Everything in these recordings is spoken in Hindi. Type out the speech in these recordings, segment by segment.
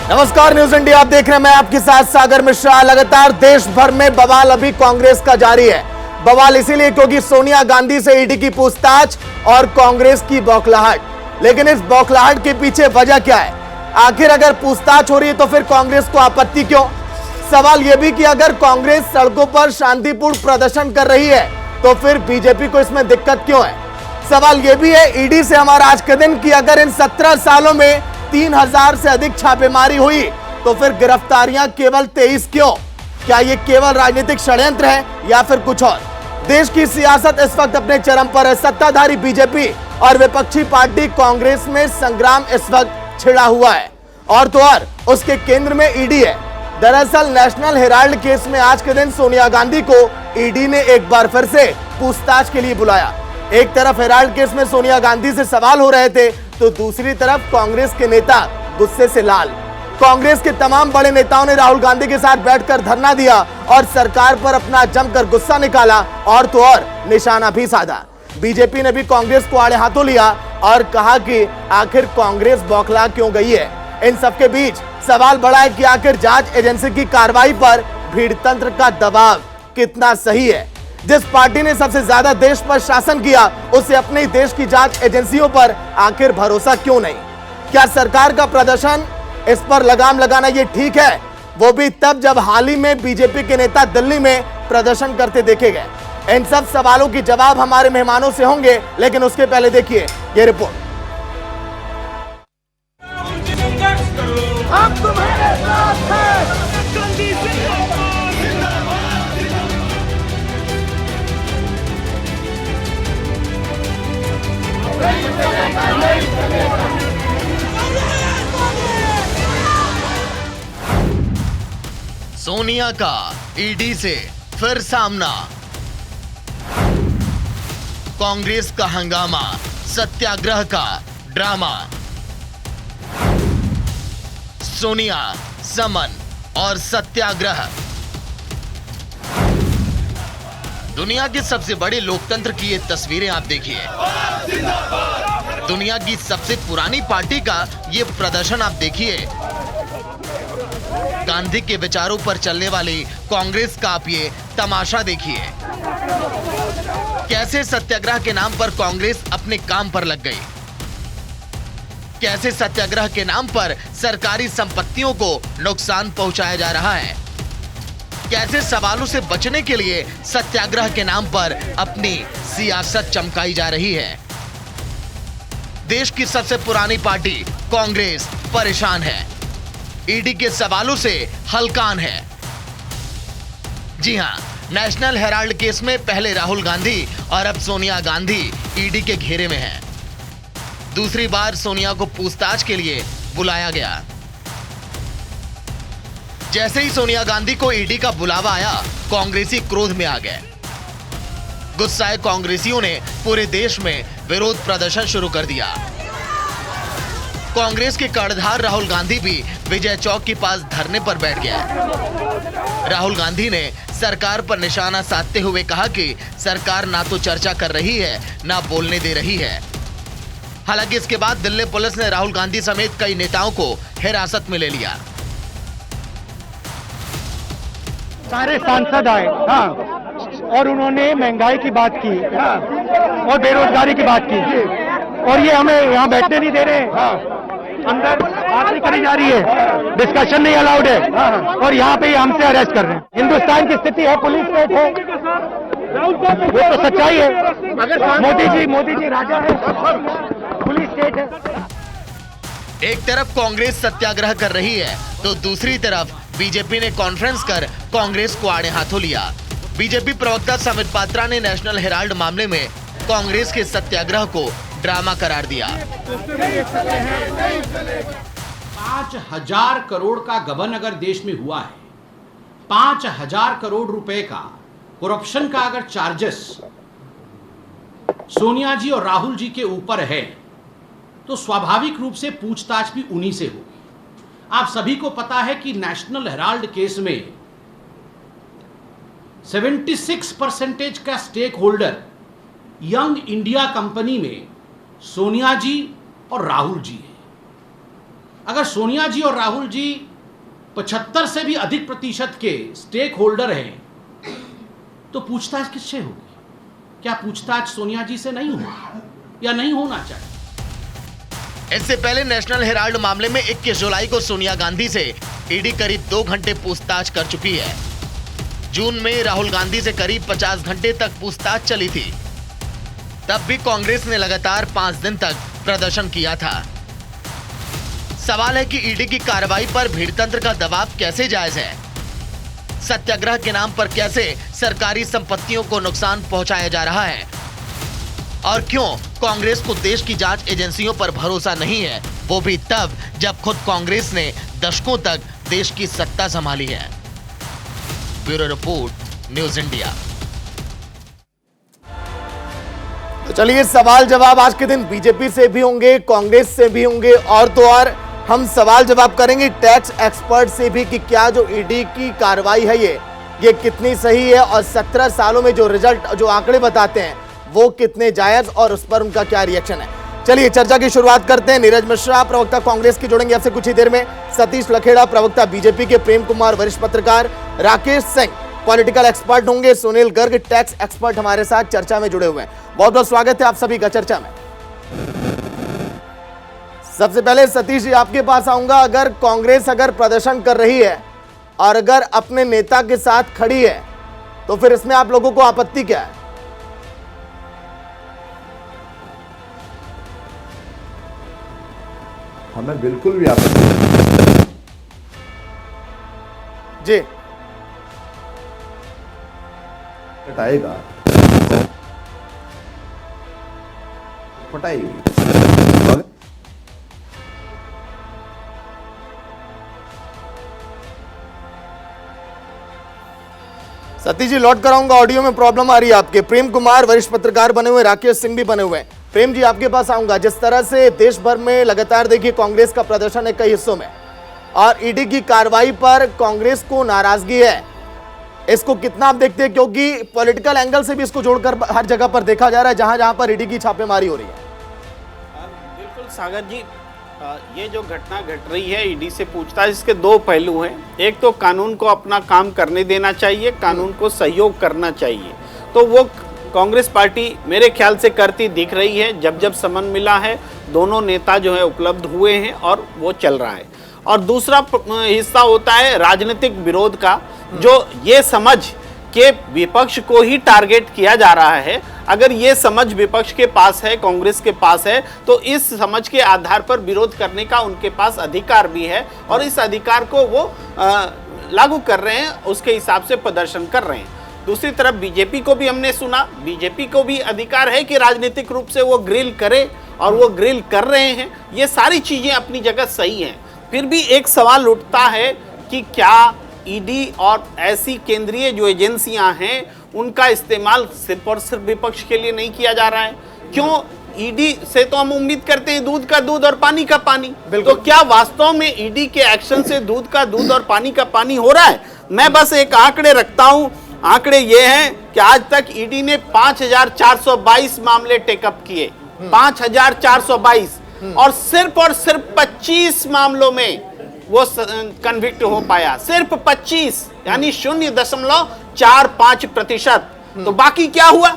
नमस्कार, न्यूज इंडिया आप देख रहे हैं। मैं आपके साथ सागर मिश्रा। लगातार देश भर में बवाल अभी कांग्रेस का जारी है। बवाल इसीलिए क्योंकि सोनिया गांधी से ईडी की पूछताछ और कांग्रेस की बौखलाहट। लेकिन इस बौखलाहट के पीछे वजह क्या है? आखिर अगर पूछताछ हो रही है तो फिर कांग्रेस को आपत्ति क्यों? सवाल यह भी कि अगर कांग्रेस सड़कों पर शांतिपूर्ण प्रदर्शन कर रही है तो फिर बीजेपी को इसमें दिक्कत क्यों है? सवाल यह भी है ईडी से हमारा आज के दिन कि अगर इन 17 सालों में 3000 से अधिक छापेमारी हुई तो फिर गिरफ्तारियां केवल 23 क्यों? क्या यह केवल राजनीतिक षड्यंत्र है या फिर कुछ और? देश की सियासत इस वक्त अपने चरम पर है। सत्ताधारी बीजेपी और विपक्षी पार्टी कांग्रेस में संग्राम इस वक्त छिड़ा हुआ है और तो और उसके केंद्र में ईडी है। दरअसल नेशनल हेराल्ड केस में आज के दिन सोनिया गांधी को ईडी ने एक बार फिर से पूछताछ के लिए बुलाया। एक तरफ हेराल्ड केस में सोनिया गांधी से सवाल हो रहे थे तो दूसरी तरफ कांग्रेस के नेता गुस्से से लाल। कांग्रेस के तमाम बड़े नेताओं ने राहुल गांधी के साथ बैठकर धरना दिया और सरकार पर अपना जमकर गुस्सा निकाला और तो और निशाना भी साधा। बीजेपी ने भी कांग्रेस को आड़े हाथों लिया और कहा कि आखिर कांग्रेस बौखला क्यों गई है। इन सबके बीच सवाल बढ़ा है कि आखिर जांच एजेंसी की कार्रवाई पर भीड़ तंत्र का दबाव कितना सही है। जिस पार्टी ने सबसे ज्यादा देश पर शासन किया उसे अपने ही देश की जांच एजेंसियों पर आखिर भरोसा क्यों नहीं? क्या सरकार का प्रदर्शन इस पर लगाम लगाना ये ठीक है? वो भी तब जब हाल ही में बीजेपी के नेता दिल्ली में प्रदर्शन करते देखे गए। इन सब सवालों के जवाब हमारे मेहमानों से होंगे, लेकिन उसके पहले देखिए ये रिपोर्ट। हम तुम्हारे साथ हैं। सोनिया का ईडी से फिर सामना। कांग्रेस का हंगामा, सत्याग्रह का ड्रामा। सोनिया, समन और सत्याग्रह। दुनिया के सबसे बड़े लोकतंत्र की ये तस्वीरें आप देखिए। दुनिया की सबसे पुरानी पार्टी का ये प्रदर्शन आप देखिए। गांधी के विचारों पर चलने वाली कांग्रेस का आप ये तमाशा देखिए। कैसे सत्याग्रह के नाम पर कांग्रेस अपने काम पर लग गई। कैसे सत्याग्रह के नाम पर सरकारी संपत्तियों को नुकसान पहुंचाया जा रहा है। कैसे सवालों से बचने के लिए सत्याग्रह के नाम पर अपनी सियासत चमकाई जा रही है। देश की सबसे पुरानी पार्टी कांग्रेस परेशान है, ईडी के सवालों से हलकान है। जी हां, नेशनल हेराल्ड केस में पहले राहुल गांधी और अब सोनिया गांधी ईडी के घेरे में हैं। दूसरी बार सोनिया को पूछताछ के लिए बुलाया गया। जैसे ही सोनिया गांधी को ईडी का बुलावा आया, कांग्रेसी क्रोध में आ गए। गुस्साए कांग्रेसियों ने पूरे देश में विरोध प्रदर्शन शुरू कर दिया। कांग्रेस के कर्णधार राहुल गांधी भी विजय चौक के पास धरने पर बैठ गए। राहुल गांधी ने सरकार पर निशाना साधते हुए कहा कि सरकार ना तो चर्चा कर रही है, ना बोलने दे रही है। हालांकि इसके बाद दिल्ली पुलिस ने राहुल गांधी समेत कई नेताओं को हिरासत में ले लिया। सारे सांसद आए, हाँ, और उन्होंने महंगाई की बात की, हाँ, और बेरोजगारी की बात की, और ये हमें यहाँ बैठने नहीं दे रहे, हाँ, अंदर बात नहीं करी जा रही है, डिस्कशन नहीं अलाउड है, हाँ, और यहाँ पे हमसे अरेस्ट कर रहे हैं। हिंदुस्तान की स्थिति है, पुलिस स्टेट है, ये तो सच्चाई है। मोदी जी राजा है, पुलिस स्टेट है। एक तरफ कांग्रेस सत्याग्रह कर रही है तो दूसरी तरफ बीजेपी ने कॉन्फ्रेंस कर कांग्रेस को आड़े हाथों लिया। बीजेपी प्रवक्ता समित पात्रा ने नेशनल हेराल्ड मामले में कांग्रेस के सत्याग्रह को ड्रामा करार दिया। 5000 करोड़ का गबन अगर देश में हुआ है, 5000 करोड़ रुपए का करप्शन का अगर चार्जेस सोनिया जी और राहुल जी के ऊपर है तो स्वाभाविक रूप से पूछताछ भी उन्हीं से होगी। आप सभी को पता है कि नेशनल हेराल्ड केस में 76% का stakeholder Young India company में सोनिया जी और राहुल जी हैं। अगर सोनिया जी और राहुल जी 75 से भी अधिक प्रतिशत के स्टेक होल्डर हैं तो पूछताछ किससे होगी? क्या पूछताछ सोनिया जी से नहीं होगी या नहीं होना चाहिए? इससे पहले नेशनल हेराल्ड मामले में 21 जुलाई को सोनिया गांधी से ईडी करीब 2 घंटे पूछताछ कर चुकी है। जून में राहुल गांधी से करीब 50 घंटे तक पूछताछ चली थी। तब भी कांग्रेस ने लगातार 5 दिन तक प्रदर्शन किया था। सवाल है कि ईडी की कार्रवाई पर भीड़तंत्र का दबाव कैसे जायज है? सत्याग्रह के नाम पर कैसे सरकारी संपत्तियों को नुकसान पहुंचाया जा रहा है? और क्यों कांग्रेस को देश की जांच एजेंसियों पर भरोसा नहीं है, वो भी तब जब खुद कांग्रेस ने दशकों तक देश की सत्ता संभाली है। Bureau report, news India. तो चलिए, सवाल जवाब आज के दिन बीजेपी से भी होंगे, कांग्रेस से भी होंगे, और तो और हम सवाल जवाब करेंगे टैक्स एक्सपर्ट से भी कि क्या जो ईडी की कार्रवाई है ये कितनी सही है, और 17 सालों में जो रिजल्ट, जो आंकड़े बताते हैं वो कितने जायज, और उस पर उनका क्या रिएक्शन है। चलिए चर्चा की शुरुआत करते हैं। नीरज मिश्रा, प्रवक्ता कांग्रेस की, जुड़ेंगे आपसे कुछ ही देर में। सतीश लखेड़ा, प्रवक्ता बीजेपी के, प्रेम कुमार, वरिष्ठ पत्रकार, राकेश सिंह, पॉलिटिकल एक्सपर्ट होंगे, सुनील गर्ग, टैक्स एक्सपर्ट हमारे साथ चर्चा में जुड़े हुए हैं। बहुत बहुत स्वागत है आप सभी का चर्चा में। सबसे पहले सतीश जी आपके पास आऊंगा। अगर कांग्रेस प्रदर्शन कर रही है और अगर अपने नेता के साथ खड़ी है तो फिर इसमें आप लोगों को आपत्ति क्या है? हमें बिल्कुल भी आपत्ति नहीं। जी, हटाएगा, हटाएगी। सतीश जी लौट कराऊंगा, ऑडियो में प्रॉब्लम आ रही है आपके। प्रेम कुमार वरिष्ठ पत्रकार बने हुए, राकेश सिंह भी बने हुए हैं। प्रेम जी आपके पास आऊंगा। जिस तरह से देश भर में लगातार देखिए कांग्रेस का प्रदर्शन है कई हिस्सों में, और ईडी की कार्रवाई पर कांग्रेस को नाराजगी है, इसको कितना आप देखते हैं? क्योंकि पॉलिटिकल एंगल से भी इसको जोड़कर हर जगह पर देखा जा रहा है जहां जहां पर ईडी की छापेमारी हो रही है। बिल्कुल सागर जी, ये जो घटना घट रही है ईडी से पूछताछ, इसके 2 पहलू हैं। एक तो कानून को अपना काम करने देना चाहिए, कानून को सहयोग करना चाहिए, तो वो कांग्रेस पार्टी मेरे ख्याल से करती दिख रही है। जब जब समन मिला है दोनों नेता जो है उपलब्ध हुए हैं और वो चल रहा है। और दूसरा हिस्सा होता है राजनीतिक विरोध का, जो ये समझ के विपक्ष को ही टारगेट किया जा रहा है। अगर ये समझ विपक्ष के पास है, कांग्रेस के पास है, तो इस समझ के आधार पर विरोध करने का उनके पास अधिकार भी है, और इस अधिकार को वो लागू कर रहे हैं, उसके हिसाब से प्रदर्शन कर रहे हैं। दूसरी तरफ बीजेपी को भी हमने सुना, बीजेपी को भी अधिकार है कि राजनीतिक रूप से वो ग्रिल करे, और वो ग्रिल कर रहे हैं। ये सारी चीजें अपनी जगह सही हैं। फिर भी एक सवाल उठता है कि क्या ईडी और ऐसी केंद्रीय जो एजेंसियां हैं उनका इस्तेमाल सिर्फ और सिर्फ विपक्ष के लिए नहीं किया जा रहा है? क्यों? ईडी से तो हम उम्मीद करते हैं दूध का दूध और पानी का पानी, तो क्या वास्तव में ईडी के एक्शन से दूध का दूध और पानी का पानी हो रहा है? मैं बस एक आंकड़े रखता हूं। आंकड़े ये हैं कि आज तक ईडी ने 5422 मामले टेकअप किए, 5422, और सिर्फ 25 मामलों में वो कन्विक्ट हो पाया, सिर्फ 25, यानी 0.45%। तो बाकी क्या हुआ?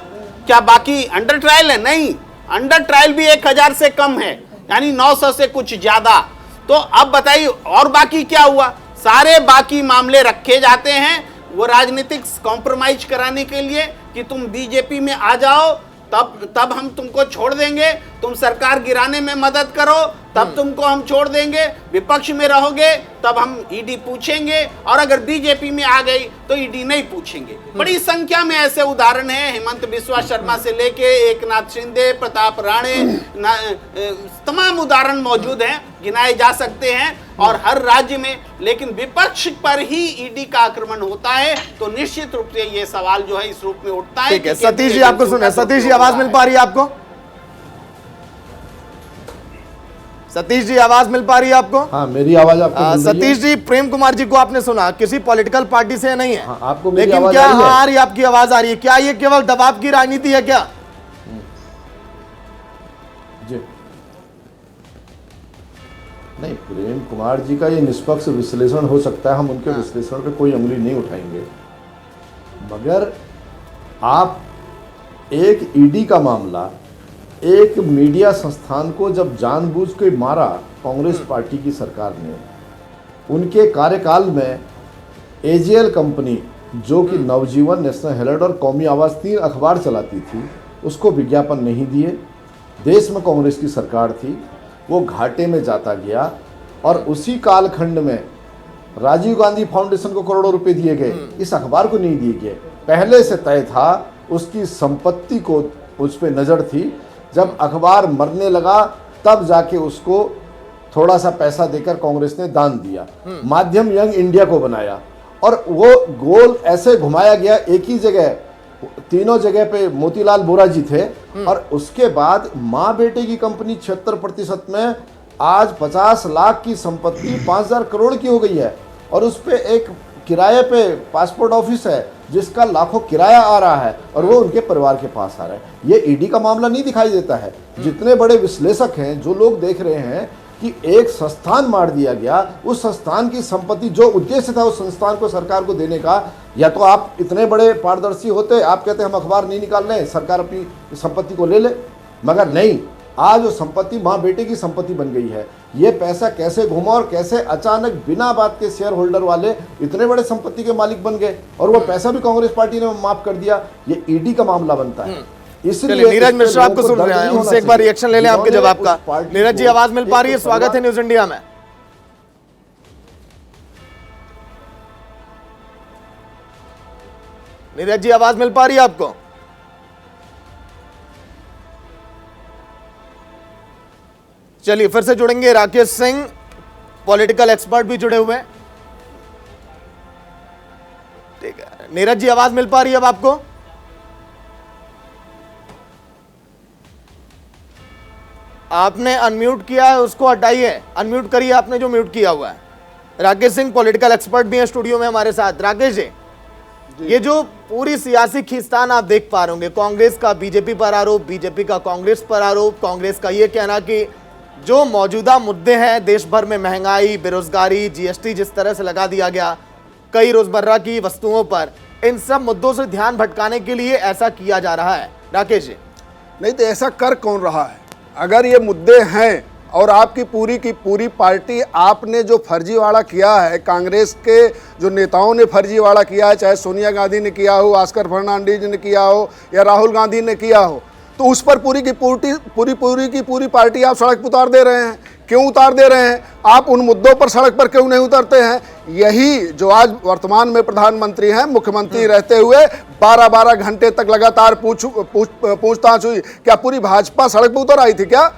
क्या बाकी अंडर ट्रायल है? नहीं, अंडर ट्रायल भी 1000 से कम है, यानी 900 से कुछ ज्यादा। तो अब बताइए और बाकी क्या हुआ? सारे बाकी मामले रखे जाते हैं वो राजनीतिक कॉम्प्रोमाइज कराने के लिए कि तुम बीजेपी में आ जाओ, तब हम तुमको छोड़ देंगे, तुम सरकार गिराने में मदद करो तब तुमको हम छोड़ देंगे, विपक्ष में रहोगे तब हम ईडी पूछेंगे, और अगर बीजेपी में आ गई तो ईडी नहीं पूछेंगे। बड़ी संख्या में ऐसे उदाहरण हैं, हेमंत बिस्वा शर्मा से लेके एकनाथ शिंदे, प्रताप राणे, तमाम उदाहरण मौजूद हैं, गिनाए जा सकते हैं, और हर राज्य में। लेकिन विपक्ष पर ही ईडी का आक्रमण होता है, तो निश्चित रूप से ये सवाल जो है इस रूप में उठता है। ठीक है, सतीश जी आपको सुना। सतीश जी आवाज मिल पा रही है आपको? सतीश जी आवाज मिल पा रही है आपको? हाँ, मेरी आवाज आपको मिल रही है? सतीश जी, प्रेम कुमार जी को आपने सुना, किसी पॉलिटिकल पार्टी से नहीं है। हाँ, आपको मेरी लेकिन आवाज क्या आ रही है? आ रही है आपकी आवाज आ रही है? क्या ये केवल दबाव की राजनीति है क्या? जी नहीं, प्रेम कुमार जी का ये निष्पक्ष विश्लेषण हो सकता है, हम उनके विश्लेषण पे कोई उंगली नहीं उठाएंगे, मगर आप एक ईडी का मामला, एक मीडिया संस्थान को जब जानबूझ के मारा कांग्रेस पार्टी की सरकार ने, उनके कार्यकाल में एजीएल कंपनी जो कि नवजीवन, नेशनल हेराल्ड और कौमी आवाज़ 3 अखबार चलाती थी, उसको विज्ञापन नहीं दिए। देश में कांग्रेस की सरकार थी, वो घाटे में जाता गया और उसी कालखंड में राजीव गांधी फाउंडेशन को करोड़ों रुपए दिए गए, इस अखबार को नहीं दिए गए। पहले से तय था, उसकी संपत्ति को उस पर नज़र थी। जब अखबार मरने लगा तब जाके उसको थोड़ा सा पैसा देकर कांग्रेस ने दान दिया, माध्यम यंग इंडिया को बनाया और वो गोल ऐसे घुमाया गया, एक ही जगह, तीनों जगह पे मोतीलाल वोरा जी थे। और उसके बाद माँ बेटे की कंपनी 76% में आज 50 लाख की संपत्ति 5000 करोड़ की हो गई है और उस पे एक किराए पे पासपोर्ट ऑफिस है जिसका लाखों किराया आ रहा है और वो उनके परिवार के पास आ रहा है। ये ईडी का मामला नहीं दिखाई देता है। जितने बड़े विश्लेषक हैं, जो लोग देख रहे हैं कि एक संस्थान मार दिया गया, उस संस्थान की संपत्ति, जो उद्देश्य था उस संस्थान को सरकार को देने का, या तो आप इतने बड़े पारदर्शी होते, आप कहते हम अखबार नहीं निकाल रहे, सरकार अपनी संपत्ति को ले ले, मगर नहीं, आज वो संपत्ति माँ बेटे की संपत्ति बन गई है। ये पैसा कैसे घुमा और कैसे अचानक बिना बात के शेयर होल्डर वाले इतने बड़े संपत्ति के मालिक बन गए और वो पैसा भी कांग्रेस पार्टी ने माफ कर दिया, ये ईडी का मामला बनता है। इसलिए नीरज मिश्रा आपको सुन रहे हैं, उनसे एक बार रिएक्शन ले लें आपके जवाब का। नीरज जी, आवाज मिल पा रही है? स्वागत है न्यूज इंडिया में। नीरज जी, आवाज मिल पा रही है आपको? चलिए फिर से जुड़ेंगे। राकेश सिंह, पॉलिटिकल एक्सपर्ट भी जुड़े हुए हैं। ठीक है नीरज जी, आवाज मिल पा रही है अब आपको? आपने अनम्यूट किया है, उसको हटाइए, अनम्यूट करिए आपने जो म्यूट किया हुआ है। राकेश सिंह पॉलिटिकल एक्सपर्ट भी हैं स्टूडियो में हमारे साथ। राकेश जी, ये जो पूरी सियासी खींचतान आप देख पा रहे होंगे, कांग्रेस का बीजेपी पर आरोप, बीजेपी का कांग्रेस पर आरोप, कांग्रेस का ये कहना कि जो मौजूदा मुद्दे हैं देश भर में, महंगाई, बेरोजगारी, जीएसटी जिस तरह से लगा दिया गया कई रोजमर्रा की वस्तुओं पर, इन सब मुद्दों से ध्यान भटकाने के लिए ऐसा किया जा रहा है। राकेश जी, नहीं तो ऐसा कर कौन रहा है? अगर ये मुद्दे हैं और आपकी पूरी की पूरी पार्टी, आपने जो फर्जीवाड़ा किया है, कांग्रेस के जो नेताओं ने फर्जीवाड़ा किया है, चाहे सोनिया गांधी ने किया हो, ऑस्कर फर्नांडीज ने किया हो या राहुल गांधी ने किया हो, तो उस पर पूरी की पूरी पार्टी आप सड़क पर उतार दे रहे हैं। क्यों उतार दे रहे हैं? आप उन मुद्दों पर सड़क पर क्यों नहीं उतरते हैं? यही जो आज वर्तमान में प्रधानमंत्री हैं, मुख्यमंत्री रहते हुए 12-12 घंटे तक लगातार पूछताछ हुई, क्या पूरी भाजपा सड़क पर उतर आई थी क्या?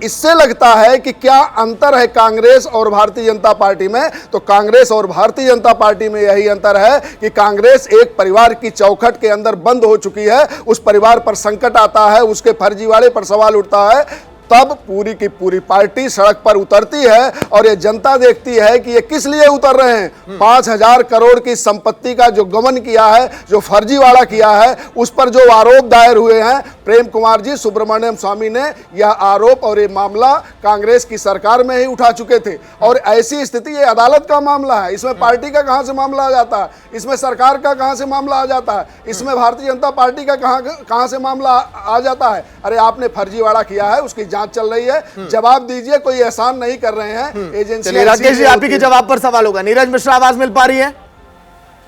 इससे लगता है कि क्या अंतर है कांग्रेस और भारतीय जनता पार्टी में। तो कांग्रेस और भारतीय जनता पार्टी में यही अंतर है कि कांग्रेस एक परिवार की चौखट के अंदर बंद हो चुकी है। उस परिवार पर संकट आता है, उसके फर्जीवाड़े पर सवाल उठता है, तब पूरी की पूरी पार्टी सड़क पर उतरती है और ये जनता देखती है कि ये किस लिए उतर रहे हैं। 5000 करोड़ की संपत्ति का जो गमन किया है, जो फर्जीवाड़ा किया है, उस पर जो आरोप दायर हुए हैं, प्रेम कुमार जी, सुब्रमण्यम स्वामी ने यह आरोप और ये मामला कांग्रेस की सरकार में ही उठा चुके थे। और ऐसी स्थिति, ये अदालत का मामला है, इसमें पार्टी का कहां से मामला आ जाता है, इसमें सरकार का कहां से मामला आ जाता है, इसमें भारतीय जनता पार्टी का कहां से मामला आ जाता है? अरे आपने फर्जीवाड़ा किया है, उसकी जांच चल रही है, जवाब दीजिए। कोई एहसान नहीं कर रहे हैं एजेंसी। राकेश जी, आप ही के जवाब पर सवाल होगा। नीरज मिश्रा, आवाज मिल पा रही है?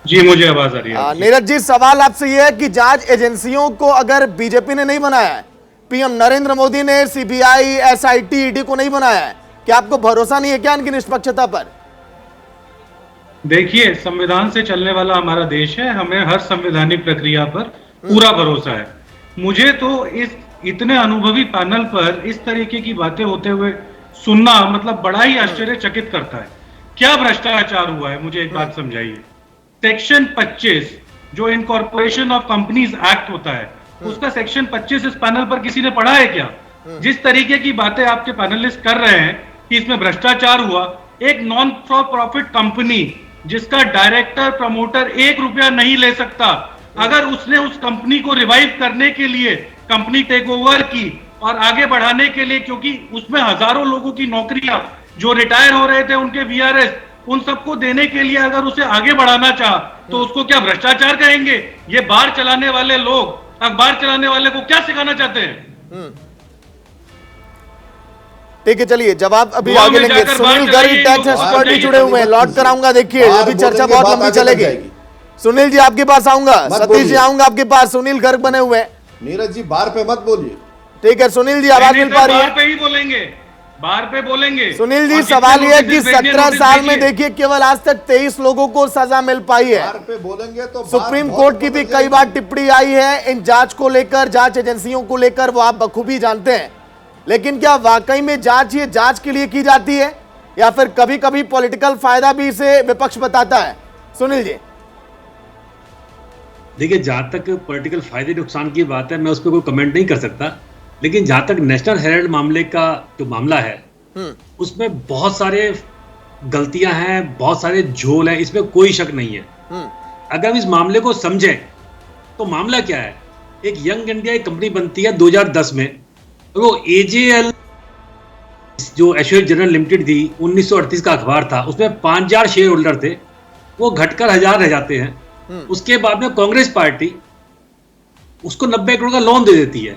जी, मुझे आवाज आ रही है। नीरज जी, सवाल आपसे यह है कि जांच एजेंसियों को अगर बीजेपी ने नहीं बनाया है, पीएम नरेंद्र मोदी ने सीबीआई, एसआईटी, ईडी को नहीं बनाया है, क्या आपको भरोसा नहीं है क्या इनकी निष्पक्षता पर? देखिए, संविधान से चलने वाला हमारा देश है, हमें हर संवैधानिक प्रक्रिया पर पूरा भरोसा है। मुझे तो इस इतने अनुभवी पैनल पर इस तरीके की बातें होते हुए सुनना मतलब बड़ा ही आश्चर्यचकित करता है। क्या भ्रष्टाचार हुआ है, मुझे एक बात समझाइए। सेक्शन 25 जो इनकॉर्पोरेशन ऑफ कंपनीज एक्ट होता है, उसका सेक्शन 25 इस पैनल पर किसी ने पढ़ा है क्या? जिस तरीके की बातें आपके पैनलिस्ट कर रहे हैं कि इसमें भ्रष्टाचार हुआ, एक नॉन फॉर प्रॉफिट कंपनी जिसका डायरेक्टर, प्रमोटर 1 रुपया नहीं ले सकता, अगर उसने उस कंपनी को रिवाइव करने के लिए, कंपनी टेक ओवर की और आगे बढ़ाने के लिए, क्योंकि उसमें हजारों लोगों की नौकरियां जो रिटायर हो रहे थे उनके वीआरएस, उन सबको देने के लिए अगर उसे आगे बढ़ाना चाहा तो उसको क्या भ्रष्टाचार कहेंगे? ये बार चलाने वाले लोग अखबार चलाने वाले को क्या सिखाना चाहते हैं? ठीक है, चलिए जवाब अभी गोवा आगे में लेंगे। जाकर सुनील बात गर्ग करेंगे, टैक्स तो एक्सपर्ट भी बात जुड़े हुए हैं, लौट कराऊंगा। देखिए बात अभी चर्चा बोलेंगे, बहुत बात लंबी आगे चलेगी। बढ़ जाएगी। सुनील जी आपके पास आऊंगा, मत सतीश जी बोलिए। आऊंगा आपके पास। सुनील गर्ग बने हुए हैं। नीरज जी बार पे मत बोलिए। ठीक है सुनील जी, आवाज मिल पा रही बाहर है? पे ही बोलेंगे, बाहर पे बोलेंगे। सुनील जी और सवाल जितने यह है कि नोटिस भेजने 17 नोटिस साल में भेजिए। देखिए केवल आज तक 23 लोगों को सजा मिल पाई है। बार पे बोलेंगे तो बात सुप्रीम बहुत कोर्ट की भी बदल कई बार जाएगी। टिप्पणी आई है इन जांच को लेकर, जांच एजेंसियों को लेकर, वो आप बखूबी जानते हैं। लेकिन क्या वाकई में जांच ये जांच के लिए की जाती है या फिर कभी कभी पॉलिटिकल फायदा भी इसे विपक्ष बताता है? सुनील जी देखिए, जहां तक पॉलिटिकल फायदे नुकसान की बात है मैं उस पर कोई कमेंट नहीं कर सकता, लेकिन जहां तक नेशनल हेराल्ड मामले का जो मामला है उसमें बहुत सारे गलतियां हैं, बहुत सारे झोल हैं, इसमें कोई शक नहीं है। अगर हम इस मामले को समझें तो मामला क्या है, एक यंग इंडिया एक कंपनी बनती है 2010 में, वो एजेएल जो एसोसिएट जनरल लिमिटेड थी, 1938 का अखबार था, उसमें 5000 शेयर होल्डर थे, वो घटकर 1000 रह जाते हैं। उसके बाद में कांग्रेस पार्टी उसको 90 करोड़ का लोन दे देती है।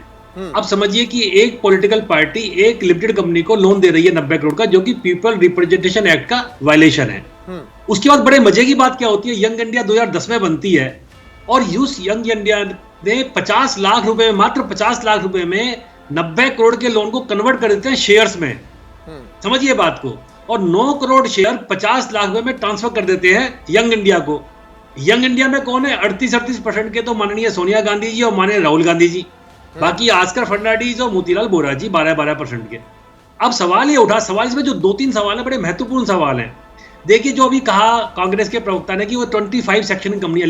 अब समझिए कि एक पॉलिटिकल पार्टी एक लिमिटेड कंपनी को लोन दे रही है 90 करोड़ का, जो कि पीपल रिप्रेजेंटेशन एक्ट का वायलेशन है। उसके बाद बड़े मजे की बात क्या होती है, यंग इंडिया 2010 में बनती है और यूस यंग इंडिया ने 50 लाख रुपए में, मात्र 50 लाख रुपए में 90 करोड़ के लोन को कन्वर्ट कर देते हैं शेयर्स में। समझिए बात को, और 9 करोड़ शेयर 50 लाख रुपए में ट्रांसफर कर देते हैं यंग इंडिया को। यंग इंडिया में कौन है? 38% के तो माननीय सोनिया गांधी जी और माननीय राहुल गांधी जी, बाकी आस्कर फर्नांडीज और मोतीलाल वोरा जी 12% के। अब सवाल ये उठा, सवाल इसमें जो 2-3 सवाल है, बड़े महत्वपूर्ण सवाल हैं। देखिए, जो अभी कहा कांग्रेस के प्रवक्ता ने कि वो 25 सेक्शन कंपनी है,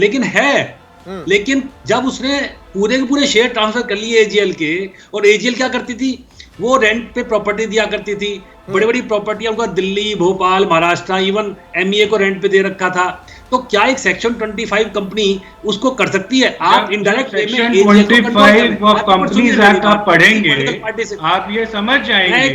लेकिन जब उसने पूरे के पूरे शेयर ट्रांसफर कर लिए एजीएल के, और एजीएल क्या करती थी, वो रेंट पे प्रॉपर्टी दिया करती थी, बड़ी बड़ी प्रॉपर्टी उनका दिल्ली, भोपाल, महाराष्ट्र, इवन एमईए को रेंट पे दे रखा था। तो क्या एक सेक्शन 25 कंपनी उसको कर सकती है? आप indirect section 25 of companies act आप पढ़ेंगे, आप ये समझ जाएंगे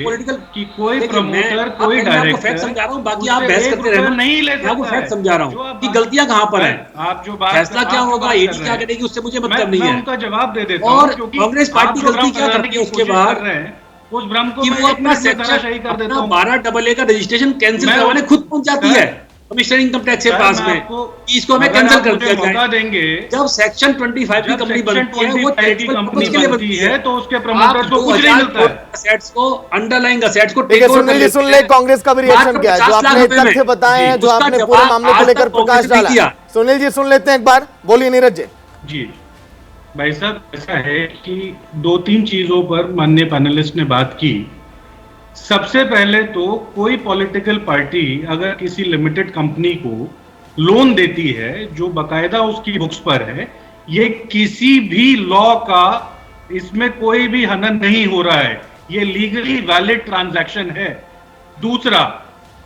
कि कोई प्रमोटर, कोई डायरेक्टर फैक्ट समझा रहा हूँ, बाकी आप बहस करते रहना, नहीं ले मैं आपको सकता फैक्ट समझा रहा हूँ कि गलतियां कहाँ पर है, आप जो बात फैसला क्या होगा, ईडी क्या करेगी, उससे मुझे मतलब नहीं मैं है। उनका जवाब दे देता हूं, और क्योंकि कांग्रेस पार्टी आप जो गलती भ्रम क्या फैलाने करती की है उसके कोशिश बाद कर रहे हैं, उस भ्रम को कि मैं वो एक अपना मिनट में सेक्शन सही कर देता अपना हूं। 12AA का रजिस्ट्रेशन कैंसिल मैं- करवाने खुद पहुंच जाती है कमिश्नर इनकम टैक्स के पास में कि इसको हमें कैंसिल कर दिया मौका जाए। देंगे, जब सेक्शन 25 की जब कंपनी सेक्शन बनती है, वो 25 की चैरिटेबल कंपनी पर्पस के लिए बनती बनती है, तो उसके प्रमोटर्स को कुछ नहीं मिलता है। असेट्स को, अंडरलाइंग असेट्स को ठीक है सुनील जी, सुन ले कांग्रेस का भी रिएक्शन क्या है, जो आपने तथ्य बताए हैं, जो आपने पूरे मामले को लेकर प्रकाश डाला। सुनील जी सुन लेते हैं एक बार, बोलिए नीरज जी। जी भाई साहब, ऐसा है कि 2-3 चीजों पर माननीय पैनलिस्ट ने बात की। सबसे पहले तो कोई पॉलिटिकल पार्टी अगर किसी लिमिटेड कंपनी को लोन देती है जो बकायदा उसकी बुक्स पर है, ये किसी भी लॉ का, इसमें कोई भी हनन नहीं हो रहा है, ये लीगली वैलिड ट्रांजैक्शन है। दूसरा,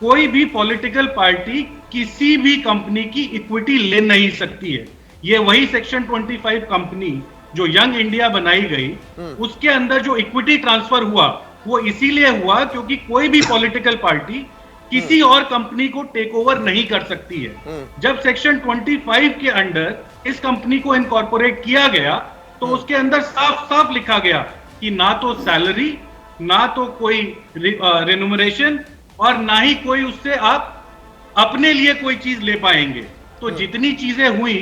कोई भी पॉलिटिकल पार्टी किसी भी कंपनी की इक्विटी ले नहीं सकती है। ये वही सेक्शन 25 कंपनी जो यंग इंडिया बनाई गई, उसके अंदर जो इक्विटी ट्रांसफर हुआ वो इसीलिए हुआ क्योंकि कोई भी पॉलिटिकल पार्टी किसी और कंपनी को टेक ओवर नहीं कर सकती है। जब सेक्शन 25 के अंडर इस कंपनी को इनकॉर्पोरेट किया गया तो उसके अंदर साफ साफ लिखा गया कि ना तो सैलरी, ना तो कोई रेन्यूमरेशन, और ना ही कोई उससे आप अपने लिए कोई चीज ले पाएंगे। तो जितनी चीजें हुई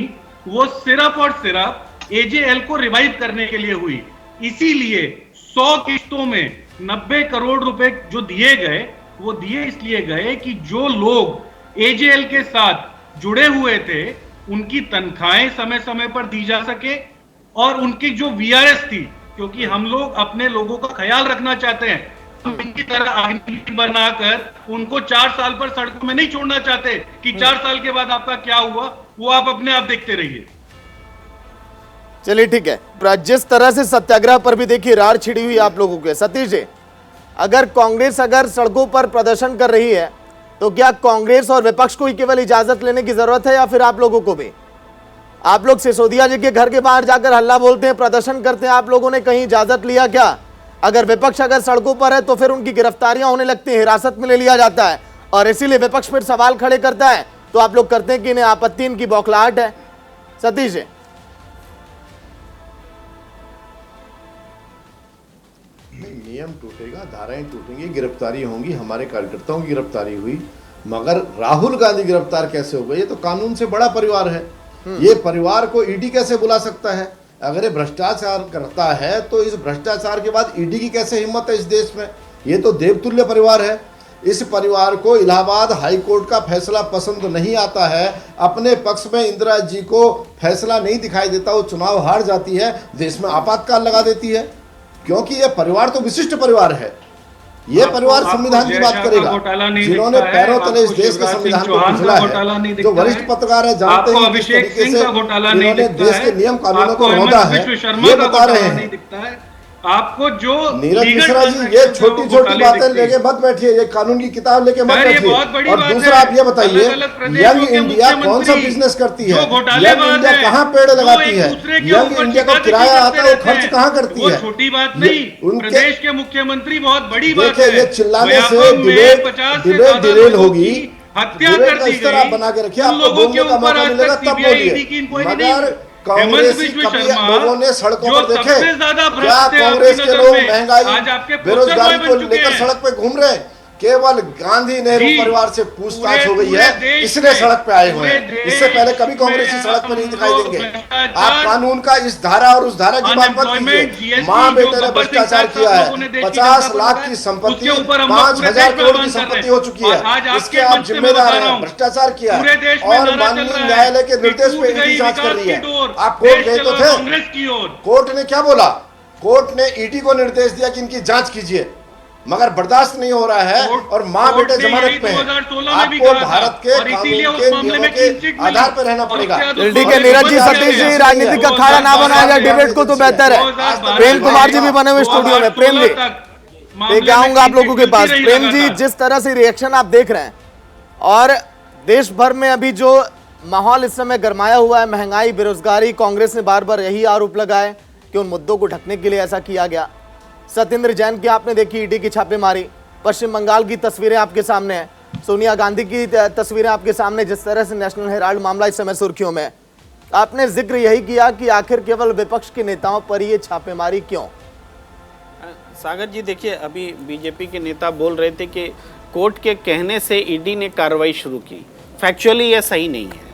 वो सिर्फ और सिर्फ एजेएल को रिवाइव करने के लिए हुई। इसीलिए 100 किस्तों में 90 करोड़ रुपए जो दिए गए, वो दिए इसलिए गए कि जो लोग एजेएल के साथ जुड़े हुए थे उनकी तनख्वाहें समय समय पर दी जा सके, और उनकी जो वीआरएस थी, क्योंकि हम लोग अपने लोगों का ख्याल रखना चाहते हैं, हम इनकी तरह आईनी बनाकर उनको 4 साल पर सड़कों में नहीं छोड़ना चाहते कि 4 साल के बाद आपका क्या हुआ वो आप अपने आप देखते रहिए। चलिए ठीक है, जिस तरह से सत्याग्रह पर भी देखिए रार छिड़ी हुई आप लोगों के। सतीश जी, अगर कांग्रेस अगर सड़कों पर प्रदर्शन कर रही है तो क्या कांग्रेस और विपक्ष को ही केवल इजाजत लेने की जरूरत है या फिर आप लोगों को भी? आप लोग सिसोदिया जी के घर के बाहर जाकर हल्ला बोलते हैं, प्रदर्शन करते हैं, आप लोगों ने कहीं इजाजत लिया क्या? अगर विपक्ष अगर सड़कों पर है तो फिर उनकी गिरफ्तारियां होने लगती हैं, हिरासत में ले लिया जाता है, और इसीलिए विपक्ष फिर सवाल खड़े करता है। तो आप लोग करते हैं कि इन्हें आपत्ति, इनकी बौखलाहट है। सतीश जी, नियम टूटेगा, धाराएं टूटेंगी, गिरफ्तारी होंगी। हमारे कार्यकर्ताओं की गिरफ्तारी हुई, मगर राहुल गांधी गिरफ्तार कैसे हो गए? ये तो कानून से बड़ा परिवार है। ये परिवार को ईडी कैसे बुला सकता है? अगर ये भ्रष्टाचार करता है तो इस भ्रष्टाचार के बाद ईडी की कैसे हिम्मत है इस देश में? ये तो देवतुल्य परिवार है। इस परिवार को इलाहाबाद हाई कोर्ट का फैसला पसंद नहीं आता है, अपने पक्ष में इंदिरा जी को फैसला नहीं दिखाई देता, वो चुनाव हार जाती है, देश में आपातकाल लगा देती है। क्योंकि ये परिवार तो विशिष्ट परिवार है। ये परिवार संविधान की बात करेगा, जिन्होंने पैरों तले इस देश के संविधान को कुचला है, जो वरिष्ठ पत्रकार है, जानते हैं किस तरीके से इन्होंने देश के नियम कानूनों को रौंदा है, ये बता रहे हैं। आपको जो नीरज मिश्रा जी, ये छोटी छोटी बातें लेके मत बैठिए, ये कानून की किताब लेके मत बैठिए। और दूसरा आप ये बताइए, यंग इंडिया कौन सा बिजनेस करती है? यंग इंडिया कहाँ पेड़ लगाती है? यंग इंडिया का किराया आता है, वो खर्च कहाँ करती है? छोटी बात नहीं, प्रदेश के मुख्यमंत्री बहुत बड़ी बात है। ये चिल्लाने से डिबेट डिलेल होगी, हत्या कर दी गई, बना के रखिए, आपको बोलने का मौका मिलेगा तब बोलिए। मगर कांग्रेस लोगों ने सड़कों पर देखे क्या? कांग्रेस के लोग महंगाई, बेरोजगारी को लेकर सड़क पे घूम रहे हैं। केवल गांधी नेहरू परिवार से पूछताछ हो गई है, इसलिए सड़क पे आए हुए हैं। इससे पहले कभी कांग्रेसी सड़क पे नहीं दिखाई देंगे। आप कानून का इस धारा और उस धारा की बात मत कीजिए। माँ बेटे ने भ्रष्टाचार किया है, 50 लाख की संपत्ति 5,000 करोड़ की संपत्ति हो चुकी है, इसके आप जिम्मेदार हैं। भ्रष्टाचार किया है और माननीय न्यायालय के निर्देश पे ईडी जांच कर रही है। आप कोर्ट गए तो थे, कोर्ट ने क्या बोला? कोर्ट ने ईडी को निर्देश दिया कि इनकी जांच कीजिए, मगर बर्दाश्त नहीं हो रहा है और मां बेटे जमानत पे हैं। आपको भारत के कानून के नियमों के आधार पर रहना पड़ेगा। ठीक है नीरज जी, सतीश जी, राजनीति का अखाड़ा ना बनाया जाए डिबेट को तो बेहतर है। प्रेम कुमार जी भी बने हुए स्टूडियो में। प्रेम जी, लेके आऊंगा आप लोगों के पास। प्रेम जी, जिस तरह से रिएक्शन आप देख रहे हैं और देश भर में अभी जो माहौल इस समय गरमाया हुआ है, महंगाई, बेरोजगारी, कांग्रेस ने बार बार यही आरोप लगाए कि उन मुद्दों को ढकने के लिए ऐसा किया गया। सत्येंद्र जैन की आपने देखी ईडी की छापेमारी, पश्चिम बंगाल की तस्वीरें आपके सामने हैं, सोनिया गांधी की तस्वीरें आपके सामने, जिस तरह से नेशनल हेराल्ड मामला इस समय सुर्खियों में। आपने जिक्र यही किया कि आखिर केवल विपक्ष के नेताओं पर ये छापेमारी क्यों? सागर जी देखिए, अभी बीजेपी के नेता बोल रहे थे कि कोर्ट के कहने से ईडी ने कार्रवाई शुरू की। फैक्चुअली यह सही नहीं है।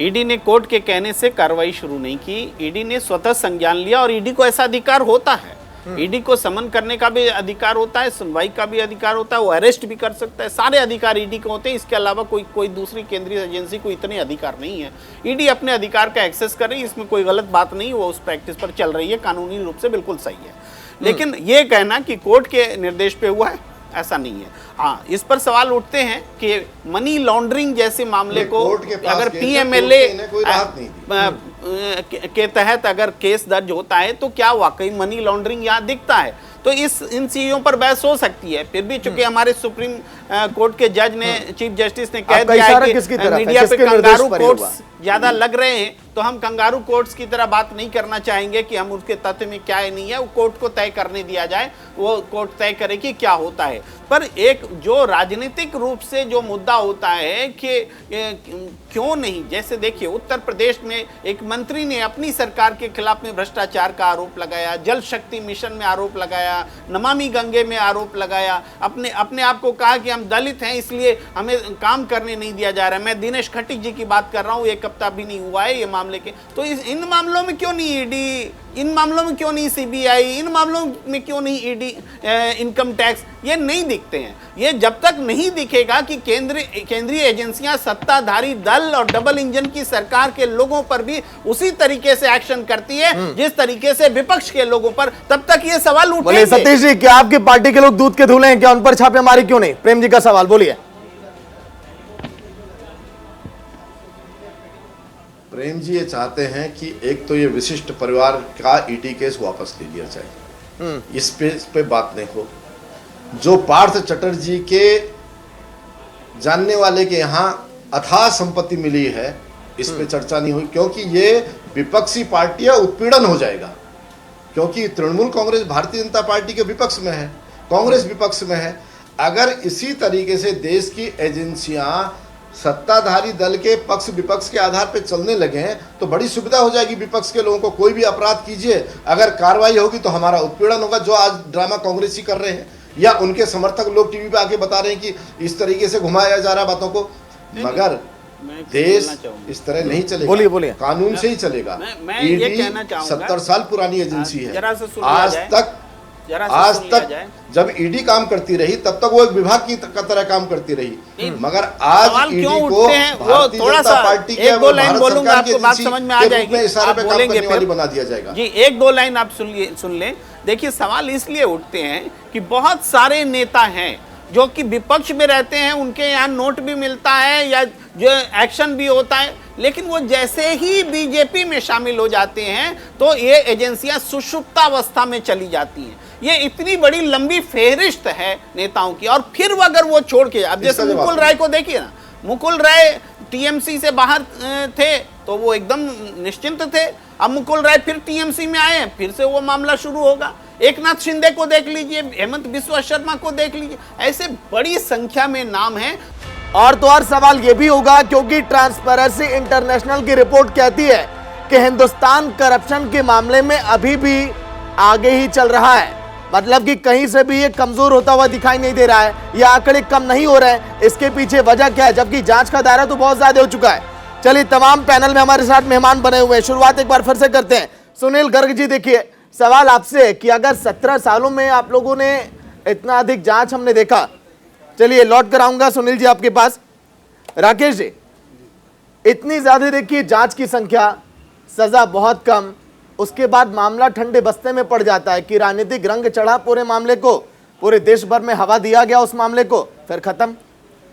ईडी ने कोर्ट के कहने से कार्रवाई शुरू नहीं की, ईडी ने स्वतः संज्ञान लिया और ईडी को ऐसा अधिकार होता है। ईडी को समन करने का भी अधिकार होता है, सुनवाई का भी अधिकार होता है, वो अरेस्ट भी कर सकता है। सारे अधिकार ईडी को होते हैं। इसके अलावा कोई दूसरी केंद्रीय एजेंसी को इतने अधिकार नहीं है। ईडी अपने अधिकार का एक्सेस कर रही है, इसमें कोई गलत बात नहीं, वो उस प्रैक्टिस पर चल रही है, कानूनी रूप से बिल्कुल सही है। लेकिन ये कहना कि कोर्ट के निर्देश पे हुआ है, ऐसा नहीं है। हाँ, इस पर सवाल उठते हैं कि मनी लॉन्ड्रिंग जैसे मामले को अगर पीएमएलए के तहत अगर केस दर्ज होता है तो क्या वाकई मनी लॉन्ड्रिंग यहाँ दिखता है? तो इन चीजों पर बहस हो सकती है। फिर भी चूंकि हमारे सुप्रीम कोर्ट के जज ने, चीफ जस्टिस ने कह दिया है कि मीडिया पे कंगारू कोर्ट्स ज्यादा लग रहे हैं, तो हम कंगारू कोर्ट्स की तरह बात नहीं करना चाहेंगे कि हम उसके तथ्य में क्या है नहीं है, वो कोर्ट को तय करने दिया जाए, वो कोर्ट तय करे कि क्या होता है। पर एक जो राजनीतिक रूप से जो मुद्दा होता है कि क्यों नहीं, जैसे देखिए उत्तर प्रदेश में एक मंत्री ने अपनी सरकार के खिलाफ में भ्रष्टाचार का आरोप लगाया, जल शक्ति मिशन में आरोप लगाया, नमामि गंगे में आरोप लगाया, अपने आप को कहा कि हम दलित हैं इसलिए हमें काम करने नहीं दिया जा रहा है। मैं दिनेश खट्टिक जी की बात कर रहा हूँ, एक हफ्ता भी नहीं हुआ है ये मामले के। तो इन मामलों में क्यों नहीं ईडी, इन मामलों में क्यों नहीं सीबीआई, इन मामलों में क्यों नहीं ईडी, इनकम टैक्स, ये नहीं दिखते हैं। ये जब तक नहीं दिखेगा कि केंद्रीय एजेंसियां सत्ताधारी दल और डबल इंजन की सरकार के लोगों पर भी उसी तरीके से एक्शन करती है जिस तरीके से विपक्ष के लोगों पर, तब तक ये सवाल उठेंगे। सतीश जी, क्या आपकी पार्टी के लोग दूध के धुले हैं? क्या उन पर छापेमारी क्यों नहीं? प्रेम जी का सवाल, बोलिए। प्रेम जी ये चाहते हैं कि एक तो ये विशिष्ट परिवार का ईडी केस वापस ले लिया जाए, इस पे बात नहीं हो। जो पार्थ चटर्जी के जानने वाले के यहाँ अथाह संपत्ति मिली है, इस पे चर्चा नहीं हुई, क्योंकि ये विपक्षी पार्टी है, उत्पीड़न हो जाएगा। क्योंकि तृणमूल कांग्रेस भारतीय जनता पार्टी के विपक्ष में है, कांग्रेस विपक्ष में है। अगर इसी तरीके से देश की एजेंसियां सत्ताधारी दल के पक्ष विपक्ष के आधार पर चलने लगे तो बड़ी सुविधा हो जाएगी विपक्ष के लोगों को। कोई भी अपराध कीजिए, अगर कार्रवाई होगी तो हमारा उत्पीड़न होगा, जो आज ड्रामा कांग्रेसी कर रहे हैं या उनके समर्थक लोग टीवी पे आके बता रहे हैं कि इस तरीके से घुमाया जा रहा बातों को। मगर देश इस तरह नहीं चलेगा, बोलिए बोलिए, कानून से ही चलेगा। मैं ये कहना चाहूंगा, 70 साल पुरानी एजेंसी है, आज तक जब ईडी काम करती रही तब तक वो एक विभाग की तरह काम करती रही, मगर आज ईडी को भारतीय जनता पार्टी के एक दो लाइन बोलूंगा, आपको बात समझ में आ जाएगी, इशारे पे काम करने वाली बना दिया जाएगा। जी एक दो लाइन आप सुन लें। देखिए सवाल इसलिए उठते हैं कि बहुत सारे नेता हैं जो कि विपक्ष में रहते हैं, उनके यहाँ नोट भी मिलता है या जो एक्शन भी होता है, लेकिन वो जैसे ही बीजेपी में शामिल हो जाते हैं तो ये एजेंसियां सुषुप्तावस्था में चली जाती हैं। ये इतनी बड़ी लंबी फेहरिस्त है नेताओं की, और फिर वो अगर वो छोड़ के, अब जैसे मुकुल राय को देखिए ना, मुकुल राय टीएमसी से बाहर थे तो वो एकदम निश्चिंत थे, अब मुकुल राय फिर टीएमसी में आए हैं, फिर से वो मामला शुरू होगा। एकनाथ शिंदे को देख लीजिए, हेमंत बिस्वा शर्मा को देख लीजिए, ऐसे बड़ी संख्या में नाम हैं। और तो और सवाल यह भी होगा क्योंकि ट्रांसपेरेंसी इंटरनेशनल की रिपोर्ट कहती है कि हिंदुस्तान करप्शन के मामले में अभी भी आगे ही चल रहा है, मतलब कि कहीं से भी ये कमजोर होता हुआ दिखाई नहीं दे रहा है, ये आंकड़े कम नहीं हो रहे हैं। इसके पीछे वजह क्या है, जबकि जांच का दायरा तो बहुत ज्यादा हो चुका है। चलिए तमाम पैनल में हमारे साथ मेहमान बने हुए हैं, शुरुआत एक बार फिर से करते हैं। सुनील गर्ग जी, देखिए सवाल आपसे कि अगर 17 सालों में आप लोगों ने इतना अधिक जांच हमने देखा, चलिए लौट कर आऊंगा सुनील जी आपके पास। राकेश जी, इतनी ज्यादा देखिए जांच की संख्या, सजा बहुत कम, उसके बाद मामला ठंडे बस्ते में पड़ जाता है कि राजनीतिक रंग चढ़ा पूरे मामले को, पूरे देश भर में हवा दिया गया उस मामले को, फिर खत्म।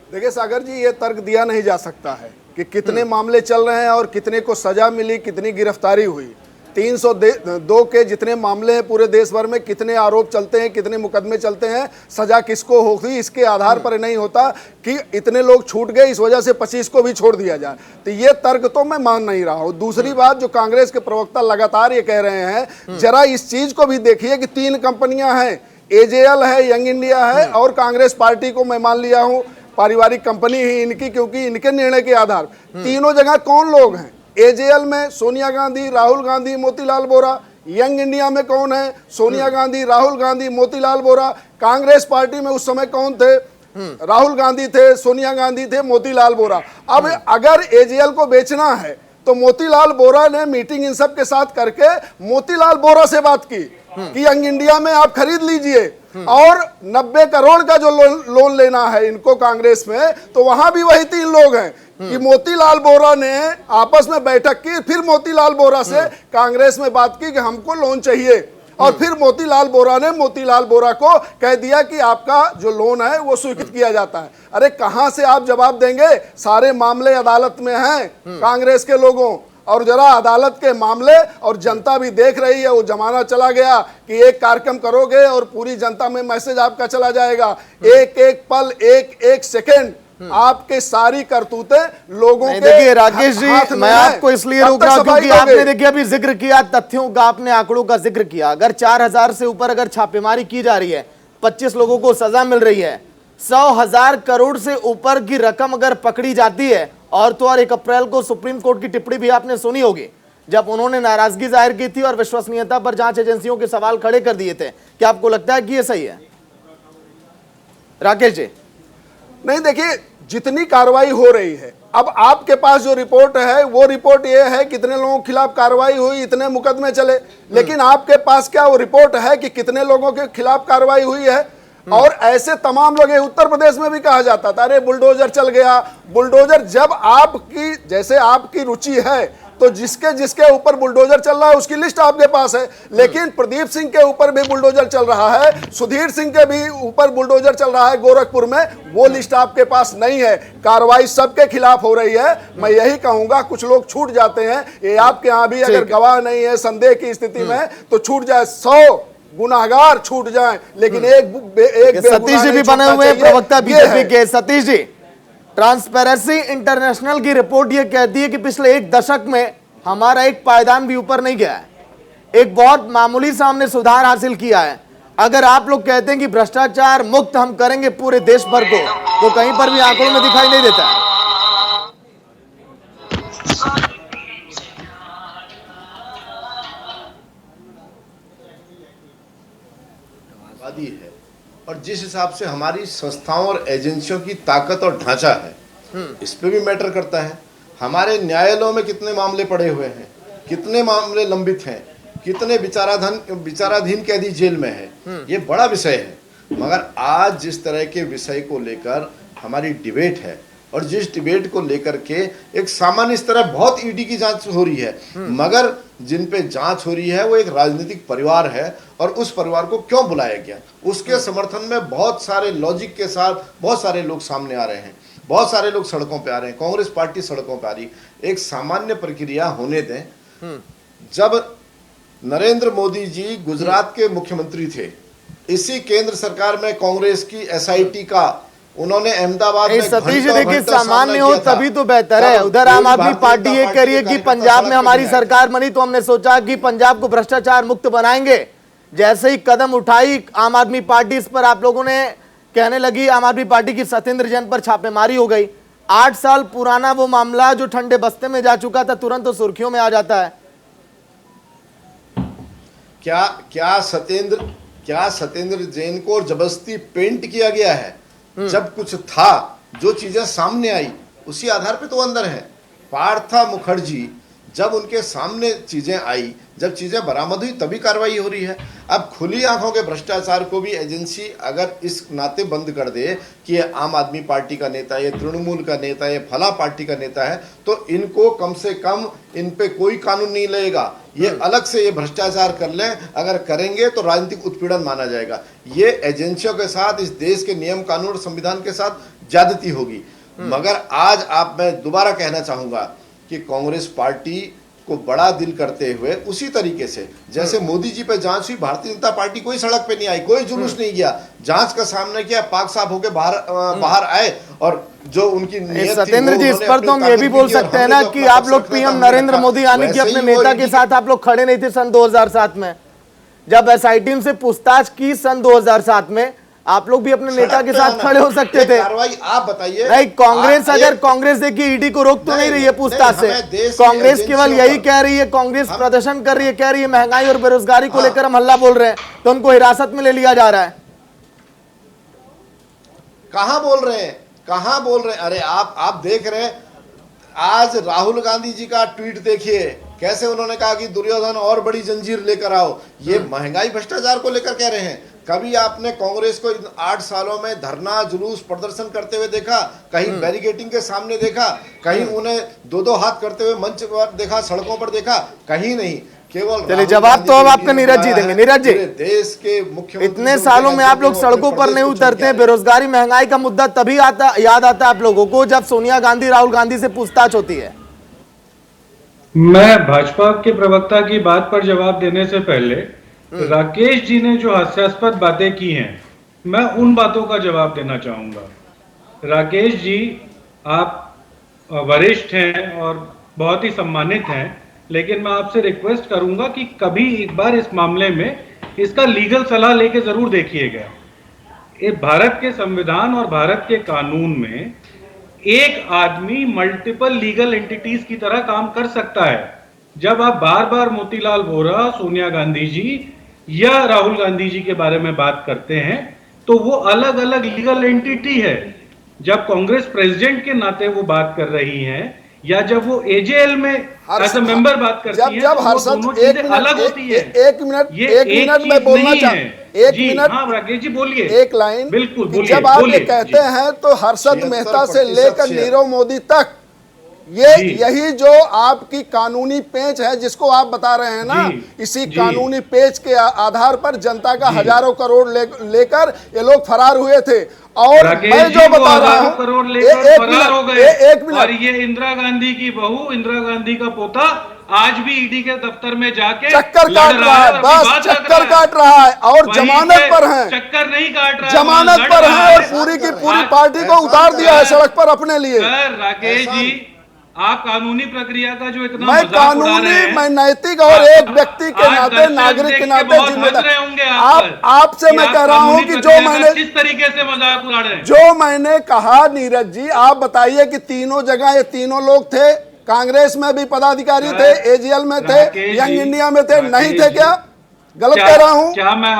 देखिए सागर जी, ये तर्क दिया नहीं जा सकता है कि कितने मामले चल रहे हैं और कितने को सजा मिली, कितनी गिरफ्तारी हुई। 302 के जितने मामले हैं पूरे देश भर में, कितने आरोप चलते हैं, कितने मुकदमे चलते हैं, सजा किसको होगी, इसके आधार पर नहीं होता कि इतने लोग छूट गए इस वजह से 25 को भी छोड़ दिया जाए। तो ये तर्क तो मैं मान नहीं रहा हूँ। दूसरी बात, जो कांग्रेस के प्रवक्ता लगातार ये कह रहे हैं, जरा इस चीज को भी देखिए कि 3 कंपनियां हैं, एजेएल है, यंग इंडिया है और कांग्रेस पार्टी को मैं मान लिया हूँ पारिवारिक कंपनी ही इनकी, क्योंकि इनके निर्णय के आधार तीनों जगह कौन लोग हैं। एजेएल में सोनिया गांधी, राहुल गांधी, मोतीलाल वोरा। यंग इंडिया में कौन है, सोनिया गांधी, राहुल गांधी, मोतीलाल वोरा। कांग्रेस पार्टी में उस समय कौन थे, राहुल गांधी थे, सोनिया गांधी थे, मोतीलाल वोरा। अब अगर एजेएल को बेचना है तो मोतीलाल वोरा ने मीटिंग इन सब के साथ करके मोतीलाल वोरा से बात की कि यंग इंडिया में आप खरीद लीजिए, और 90 करोड़ का जो लोन लेना है इनको कांग्रेस में, तो वहां भी वही 3 लोग हैं कि मोतीलाल वोरा ने आपस में बैठक की, फिर मोतीलाल वोरा से कांग्रेस में बात की कि हमको लोन चाहिए, और फिर मोतीलाल वोरा ने मोतीलाल वोरा को कह दिया कि आपका जो लोन है वो स्वीकृत किया जाता है। अरे कहां से आप जवाब देंगे, सारे मामले अदालत में हैं कांग्रेस के लोगों, और जरा अदालत के मामले और जनता भी देख रही है। वो जमाना चला गया कि एक कार्यक्रम करोगे और पूरी जनता में मैसेज आपका चला जाएगा। एक एक पल, एक एक सेकेंड आपके सारी करतूतें लोगों के देखिए राकेश जी, मैं आपको इसलिए रोक रहा हूं क्योंकि आपने देखिए अभी जिक्र किया तथ्यों का, आपने आंकड़ों का जिक्र किया। अगर 4000 से ऊपर अगर छापेमारी की जा रही है, 25 लोगों को सजा मिल रही है, 100,000 करोड़ से ऊपर की रकम अगर पकड़ी जाती है, और तो और 1 अप्रैल को सुप्रीम कोर्ट की टिप्पणी भी आपने सुनी होगी जब उन्होंने नाराजगी जाहिर की थी और विश्वसनीयता पर जांच एजेंसियों के सवाल खड़े कर दिए थे। क्या आपको लगता है कि ये सही है राकेश जी? नहीं, देखिए जितनी कार्रवाई हो रही है, अब आपके पास जो रिपोर्ट है वो रिपोर्ट ये है कितने लोगों के खिलाफ कार्रवाई हुई, इतने मुकदमे चले, लेकिन आपके पास क्या वो रिपोर्ट है कि कितने लोगों के खिलाफ कार्रवाई हुई है? और ऐसे तमाम लोग, उत्तर प्रदेश में भी कहा जाता था अरे बुलडोजर चल गया, बुलडोजर। जब आपकी जैसे आपकी रुचि है तो जिसके जिसके ऊपर बुलडोजर चल रहा है उसकी लिस्ट आपके पास है, लेकिन प्रदीप सिंह के ऊपर भी बुलडोजर चल रहा है, सुधीर सिंह के भी ऊपर बुलडोजर चल रहा है गोरखपुर में, वो लिस्ट आपके पास नहीं है। कार्रवाई सबके खिलाफ हो रही है। मैं यही कहूंगा कुछ लोग छूट जाते हैं, ये आपके यहाँ भी अगर गवाह नहीं है संदेह की स्थिति में तो छूट जाए, 100 गुनाहगार छूट जाएं, लेकिन एक सतीश जी भी बने हुए प्रवक्ता बीजेपी के। सतीश जी, ट्रांसपेरेंसी इंटरनेशनल की रिपोर्ट यह कहती है कि पिछले 1 दशक में हमारा एक पायदान भी ऊपर नहीं गया है। एक बहुत मामूली सा हमने सुधार हासिल किया है। अगर आप लोग कहते हैं कि भ्रष्टाचार मुक्त हम करेंगे पूरे देश भर को, तो कहीं पर भी आंकड़ों में दिखाई नहीं देता है। आबादी है और जिस हिसाब से हमारी संस्थाओं और एजेंसियों की ताकत और ढांचा है, इस पे भी मैटर करता है। हमारे न्यायालयों में कितने मामले पड़े हुए हैं, कितने मामले लंबित हैं, कितने विचाराधीन कैदी जेल में है, ये बड़ा विषय है। मगर आज जिस तरह के विषय को लेकर हमारी डिबेट है और जिस डिबेट को लेकर के एक सामान्य स्तर पर बहुत ईडी की जांच हो रही है, मगर जिन पे जांच हो रही है वो एक राजनीतिक परिवार है और उस परिवार को क्यों बुलाया गया, उसके समर्थन में बहुत सारे लॉजिक के साथ बहुत सारे लोग सामने आ रहे हैं, बहुत सारे लोग सड़कों पे आ रहे हैं, कांग्रेस पार्टी सड़कों पे आ रही। एक सामान्य प्रक्रिया होने दें। जब नरेंद्र मोदी जी गुजरात के मुख्यमंत्री थे, इसी केंद्र सरकार में कांग्रेस की एसआईटी का उन्होंने अहमदाबाद में सतीश जी देखिए, सामान्य हो तभी तो बेहतर है। उधर आम आदमी पार्टी ये कह रही है कि पंजाब में हमारी सरकार बनी तो हमने सोचा कि पंजाब को भ्रष्टाचार मुक्त बनाएंगे। जैसे ही कदम उठाई आम आदमी पार्टी, इस पर आप लोगों ने कहने लगी आम आदमी पार्टी की सत्येंद्र जैन पर छापेमारी हो गई। 8 साल पुराना वो मामला जो ठंडे बस्ते में जा चुका था, तुरंत तो सुर्खियों में आ जाता है। क्या सत्येंद्र जैन को जबरदस्ती पेंट किया गया है? जब कुछ था, जो चीजें सामने आई उसी आधार पे तो अंदर है। पार्था मुखर्जी जब उनके सामने चीजें आई, जब चीजें बरामद हुई, तभी कार्रवाई हो रही है। अब खुली आंखों के भ्रष्टाचार को भी एजेंसी अगर इस नाते बंद कर दे कि ये आम आदमी पार्टी का नेता, ये तृणमूल का नेता, ये फला पार्टी का नेता है, तो इनको कम से कम इन पे कोई कानून नहीं लगेगा। ये अलग से ये भ्रष्टाचार कर लें, अगर करेंगे तो राजनीतिक उत्पीड़न माना जाएगा। ये एजेंसियों के साथ, इस देश के नियम कानून और संविधान के साथ ज्यादती होगी। मगर आज मैं दोबारा कहना चाहूंगा कि कांग्रेस पार्टी को बड़ा दिल करते हुए उसी तरीके से जैसे मोदी जी पे जांच हुई, भारतीय जनता पार्टी कोई सड़क पे नहीं आई, कोई जुलूस नहीं किया, जांच का सामने किया, पाक साफ होकर बाहर आए और जो उनकी सत्येंद्र जी, इस पर तो हम ये भी बोल सकते हैं ना कि आप लोग पीएम नरेंद्र मोदी यानी कि अपने नेता के साथ आप लोग खड़े नहीं थे सन 2007 में, जब एसआईटी से पूछताछ की सन 2007 में, आप लोग भी अपने नेता के साथ खड़े हो सकते थे। कार्रवाई आप बताइए। नहीं, कांग्रेस अगर कांग्रेस देखिए ईडी को रोक तो नहीं रही है पूछताछ से। कांग्रेस केवल यही कह रही है, कांग्रेस प्रदर्शन कर रही है, कह रही है महंगाई और बेरोजगारी को लेकर हम हल्ला बोल रहे हैं, तो उनको हिरासत में ले लिया जा रहा है। कहां बोल रहे हैं, कहां बोल रहे हैं? अरे आप देख रहे हैं, आज राहुल गांधी जी का ट्वीट देखिए, कैसे उन्होंने कहा कि दुर्योधन और बड़ी जंजीर लेकर आओ। ये महंगाई भ्रष्टाचार को लेकर कह रहे हैं। कभी आपने कांग्रेस को 8 सालों में धरना जुलूस प्रदर्शन करते हुए देखा? कहीं बैरिकेडिंग के सामने देखा? कहीं उन्हें 2-2 हाथ करते हुए मंच पर देखा, सड़कों पर देखा? कहीं नहीं। केवल चलिए, जवाब तो अब आपका नीरज जी देंगे। नीरज जी, देश के मुख्यमंत्री इतने सालों में आप लोग सड़कों पर नहीं उतरते हैं, बेरोजगारी महंगाई का मुद्दा तभी याद आता है आप लोगों को जब सोनिया गांधी राहुल गांधी से पूछताछ होती है। मैं भाजपा के प्रवक्ता की बात पर जवाब देने से पहले राकेश जी ने जो हास्यास्पद बातें की हैं, मैं उन बातों का जवाब देना चाहूंगा। राकेश जी, आप वरिष्ठ हैं और बहुत ही सम्मानित हैं, लेकिन मैं आपसे रिक्वेस्ट करूंगा कि कभी एक बार इस मामले में इसका लीगल सलाह लेके जरूर देखिएगा। ये भारत के संविधान और भारत के कानून में एक आदमी मल्टीपल लीगल एंटिटीज की तरह काम कर सकता है। जब आप बार बार मोतीलाल वोरा, सोनिया गांधी जी या राहुल गांधी जी के बारे में बात करते हैं, तो वो अलग अलग लीगल एंटिटी है। जब कांग्रेस प्रेसिडेंट के नाते वो बात कर रही हैं, या जब वो एजेएल में एज अ मेंबर बात करती हैं, जब तो दोनों चीजें अलग होती है। एक मिनट में बोलना चाहूँ, एक मिनट। हाँ राकेश जी बोलिए, एक लाइन। बिल्कुल बोलिए। जब आप ये कहते हैं तो हर्षद मेहता से लेकर नीरव मोदी तक, यही जो आपकी कानूनी पेंच है जिसको आप बता रहे हैं ना, इसी कानूनी पेंच के आधार पर जनता का हजारों करोड़ लेकर ये लोग फरार हुए थे। और मैं जो बता रहा हूँ, एक मिनट, और ये इंदिरा गांधी की बहू, इंदिरा गांधी का पोता आज भी ईडी के दफ्तर में जाके चक्कर काट रहा है, बस चक्कर काट रहा है और जमानत पर है। चक्कर नहीं काट रहा है, जमानत पर है और पूरी की पूरी पार्टी को उतार दिया है सड़क पर अपने लिए। राकेश जी, आप कानूनी प्रक्रिया का जो इतना मैं मजाक उड़ा रहे कानूनी, हैं, मैं नैतिक और एक व्यक्ति के आज नाते, दर्शक नागरिक देख के के नाते बहुत हंस जिम्मेदार। रहे होंगे आप पर आपसे कि मैं आप कह रहा हूं कानूनी कि जो प्रक्रिया का मैंने किस तरीके से मजाक उड़ा रहे हैं। जो मैंने कहा नीरज जी, आप बताइए कि तीनों जगह ये तीनों लोग थे, कांग्रेस में भी पदाधिकारी थे, एजीएल में थे, यंग इंडिया में थे, नहीं थे क्या? गलत कह रहा हूं? क्या मैं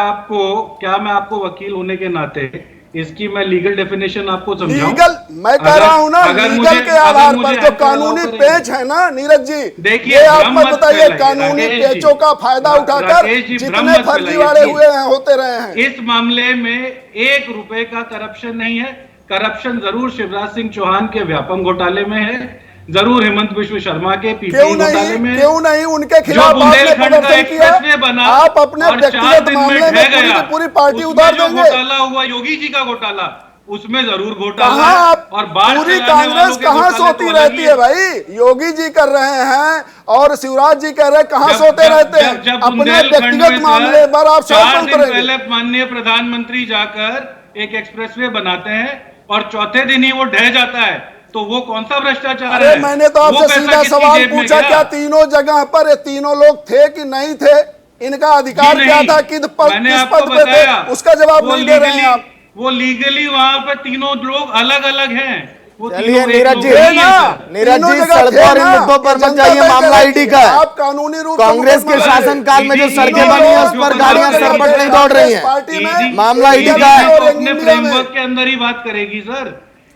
आपको वकील होने के नाते इसकी मैं लीगल डेफिनेशन आपको समझाऊं? लीगल, मैं कह रहा हूं ना, लीगल के आधार पर जो कानूनी पेच है ना नीरज जी, देखिए, ये आप भ्रम मत मत बताइए। फैलाइए, कानूनी राकेश जी, पेचों का फायदा उठाकर राकेश जी, भ्रम जितने मत फर्जीवाड़े फैलाइए, हुए हैं, होते रहे हैं। इस मामले में 1 रुपए का करप्शन नहीं है। करप्शन जरूर शिवराज सिंह चौहान के व्यापम घोटाले में है, जरूर हेमंत बिश्व शर्मा के पीपीई घोटाले में है, क्यों नहीं उनके खिलाफ आपने बुंदेलखंड का प्रदर्शन किया? एक्सप्रेसवे बना आप अपने और 4 व्यक्तिगत दिन मामले में ढह पूरी गया, की पूरी पार्टी उसमें उतार जो देंगे। घोटाला हुआ योगी जी का घोटाला, उसमें जरूर घोटाला कहाँ है। आप और बाढ़ पूरी चलाने वालों कांग्रेस के कहाँ घोटाले सोती तो अलग रहती ही है भाई? योगी जी कर रहे हैं और शिवराज जी कह रहे हैं, कहाँ सोते रहते हैं? अपने बुंदेलखंड व्यक्तिगत में मामले पर आप 4 सड़क दिन पर पहले उतरेंगे। माननीय प्रधानमंत्री जाकर एक एक्सप्रेसवे बनाते हैं और चौथे दिन ही वो ढह जाता है, तो वो कौन सा भ्रष्टाचार अरे है? मैंने तो वो आपसे पैसा सीधा किसकी सवाल जेब में पूछा, गया? क्या तीनों जगह पर ये तीनों लोग थे कि नहीं थे? इनका अधिकार जी क्या नहीं। था, किस पद मैंने किस आपको पद पे थे? बताया, उसका जवाब वो नहीं दे रहे हैं लीगली- आप। वो लीगली वहां पर तीनों लोग अलग अलग हैं। वो चलिए तीनों एक नीरज लोग जी, नहीं हैं, सर। नीरज तीनों जी, जगह सड़कों थे और इन ना, मुद्दों पर ये मत जनता जाइए, तय मामला करेगी। ईडी का है। आप कानूनी रूप से कांग्रेस के मुकदमा शासनकाल में जो ईडी सड़कें तीनों बनी हैं, लोग उस पर जो गाड़ियां बना सरपट रहे नहीं हैं, दौड़ रही हैं। पार्टी में मामला ईडी का है। तो और अपने इंडिया में। फ्रेमवर्क के अंदर ही बात करेगी सर।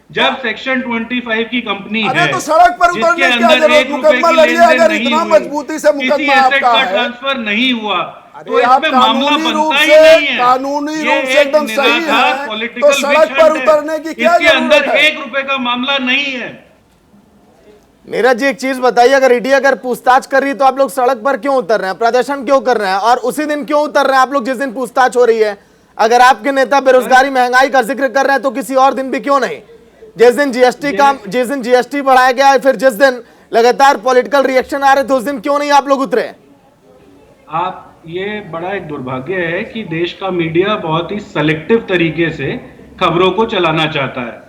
जब सेक्शन 25 की कंपनी अरे है, तो सड़क पर जिसके उतरने की क्या अंदर जरूरत? 1 रुपए मुकदमा की लड़िए, लेनदेन अगर नहीं इतना हुई, मजबूती से किसी मुकदमा एसेट आपका का है। ट्रांसफर नहीं हुआ, तो अरे आप इसमें मामला कानूनी रूप बनता ही से, नहीं है। कानूनी ये रूप से एक एकदम सही निराधार है, पॉलिटिकल तो सड़क विच पर हंट है। उतरने की क्या इसके अंदर जरूरत है? 1 रुपए का मामला नहीं है। नीरज जी, एक चीज बताइए, अगर ईडी अगर पूछताछ कर रही है तो आप लोग सड़क पर क्यों उतर रहे हैं, प्रदर्शन क्यों कर रहे हैं, और उसी दिन क्यों उतर रहे हैं आप लोग जिस दिन पूछताछ हो रही है? अगर आपके नेता बेरोजगारी, महंगाई का जिक्र कर रहे हैं तो किसी और दिन भी क्यों नहीं? जिस दिन जीएसटी बढ़ाया गया, फिर जिस दिन लगातार पॉलिटिकल रिएक्शन आ रहे थे, उस दिन क्यों नहीं आप लोग उतरे? ये बड़ा एक दुर्भाग्य है कि देश का मीडिया बहुत ही सेलेक्टिव तरीके से खबरों को चलाना चाहता है।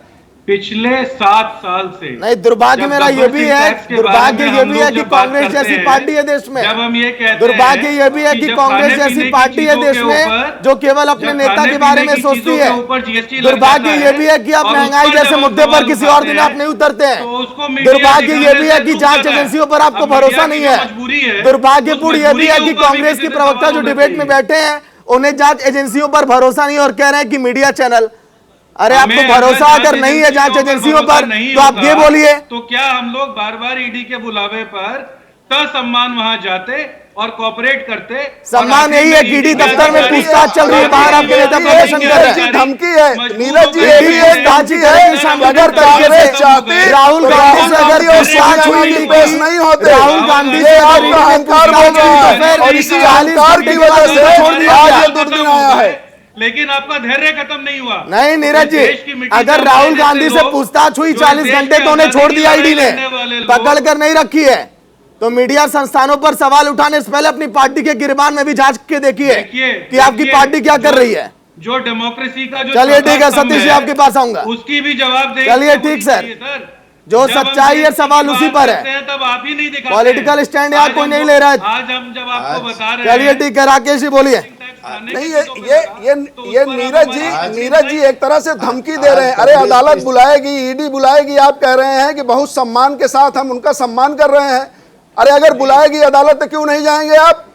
पिछले 7 साल से नहीं, दुर्भाग्य मेरा ये भी है, दुर्भाग्य ये भी है कि कांग्रेस जैसी पार्टी है देश में। जब हम ये कहते हैं, दुर्भाग्य ये भी है कि कांग्रेस जैसी पार्टी है देश में जो केवल अपने नेता के बारे में सोचती है। दुर्भाग्य ये भी है कि आप महंगाई जैसे मुद्दे पर किसी और दिन आप नहीं उतरते हैं। दुर्भाग्य ये भी है कि जांच एजेंसियों पर आपको भरोसा नहीं है। दुर्भाग्यपूर्ण ये भी है कि कांग्रेस के प्रवक्ता जो डिबेट में बैठे हैं, उन्हें जांच एजेंसियों पर भरोसा नहीं और कह रहे हैं कि मीडिया चैनल। अरे आपको भरोसा अगर नहीं है जांच एजेंसियों पर तो आप ये बोलिए, तो क्या हम लोग बार बार ईडी के बुलावे पर सम्मान वहां जाते और कोऑपरेट करते? सम्मान यही है कि ईडी दफ्तर में पूछताछ चल रही है, बाहर आपके नेता प्रदर्शन कर रहे हैं। धमकी है नीरज जी, ईडी पूछताछ है। अगर कांग्रेस चाहती, राहुल गांधी से अगर पूछताछ हुई थी, पेश नहीं होते। राहुल गांधी ये से अगर आपका ईडी ने अहंकार पूछताछ बोल रहा की तो है, फिर और इसी 40 अहंकार घंटे की के बाद वजह से छोड़ दिया आज गया। ये दुर्दिन आया है। लेकिन आपका धैर्य खत्म नहीं हुआ। नहीं नीरज जी, देश की मिट्टी अगर का राहुल मायने गांधी से लोग, पूछताछ हुई जो 40 देश घंटे के तो उन्हें छोड़ आजादी दिया की ईडी ने, लड़ने वाले लोग, पकड़ कर नहीं रखी है। तो मीडिया संस्थानों पर सवाल उठाने से पहले अपनी पार्टी के गिरबान में भी जांच के देखिए कि आपकी पार्टी क्या कर रही है। जो डेमोक्रेसी का जो चलिए ठीक है, स्तंभ सतीश जी आपके पास आऊंगा। उसकी भी जवाब दें। चलिए ठीक सर, जो सच्चाई है सवाल उसी पर है। तब आप ही नहीं दिखाते। पॉलिटिकल स्टैंड यहाँ कोई नहीं ले रहा है। आज हम जब आपको बता रहे चलिए ठीक है, राकेश जी बोलिए। नहीं, ये नीरज जी एक तरह से धमकी दे रहे हैं। अरे अदालत बुलाएगी, ईडी बुलाएगी, आप कह रहे हैं कि बहुत सम्मान के साथ हम उनका सम्मान कर रहे हैं। अरे अगर बुलाएगी अदालत तो क्यों नहीं जाएंगे आप?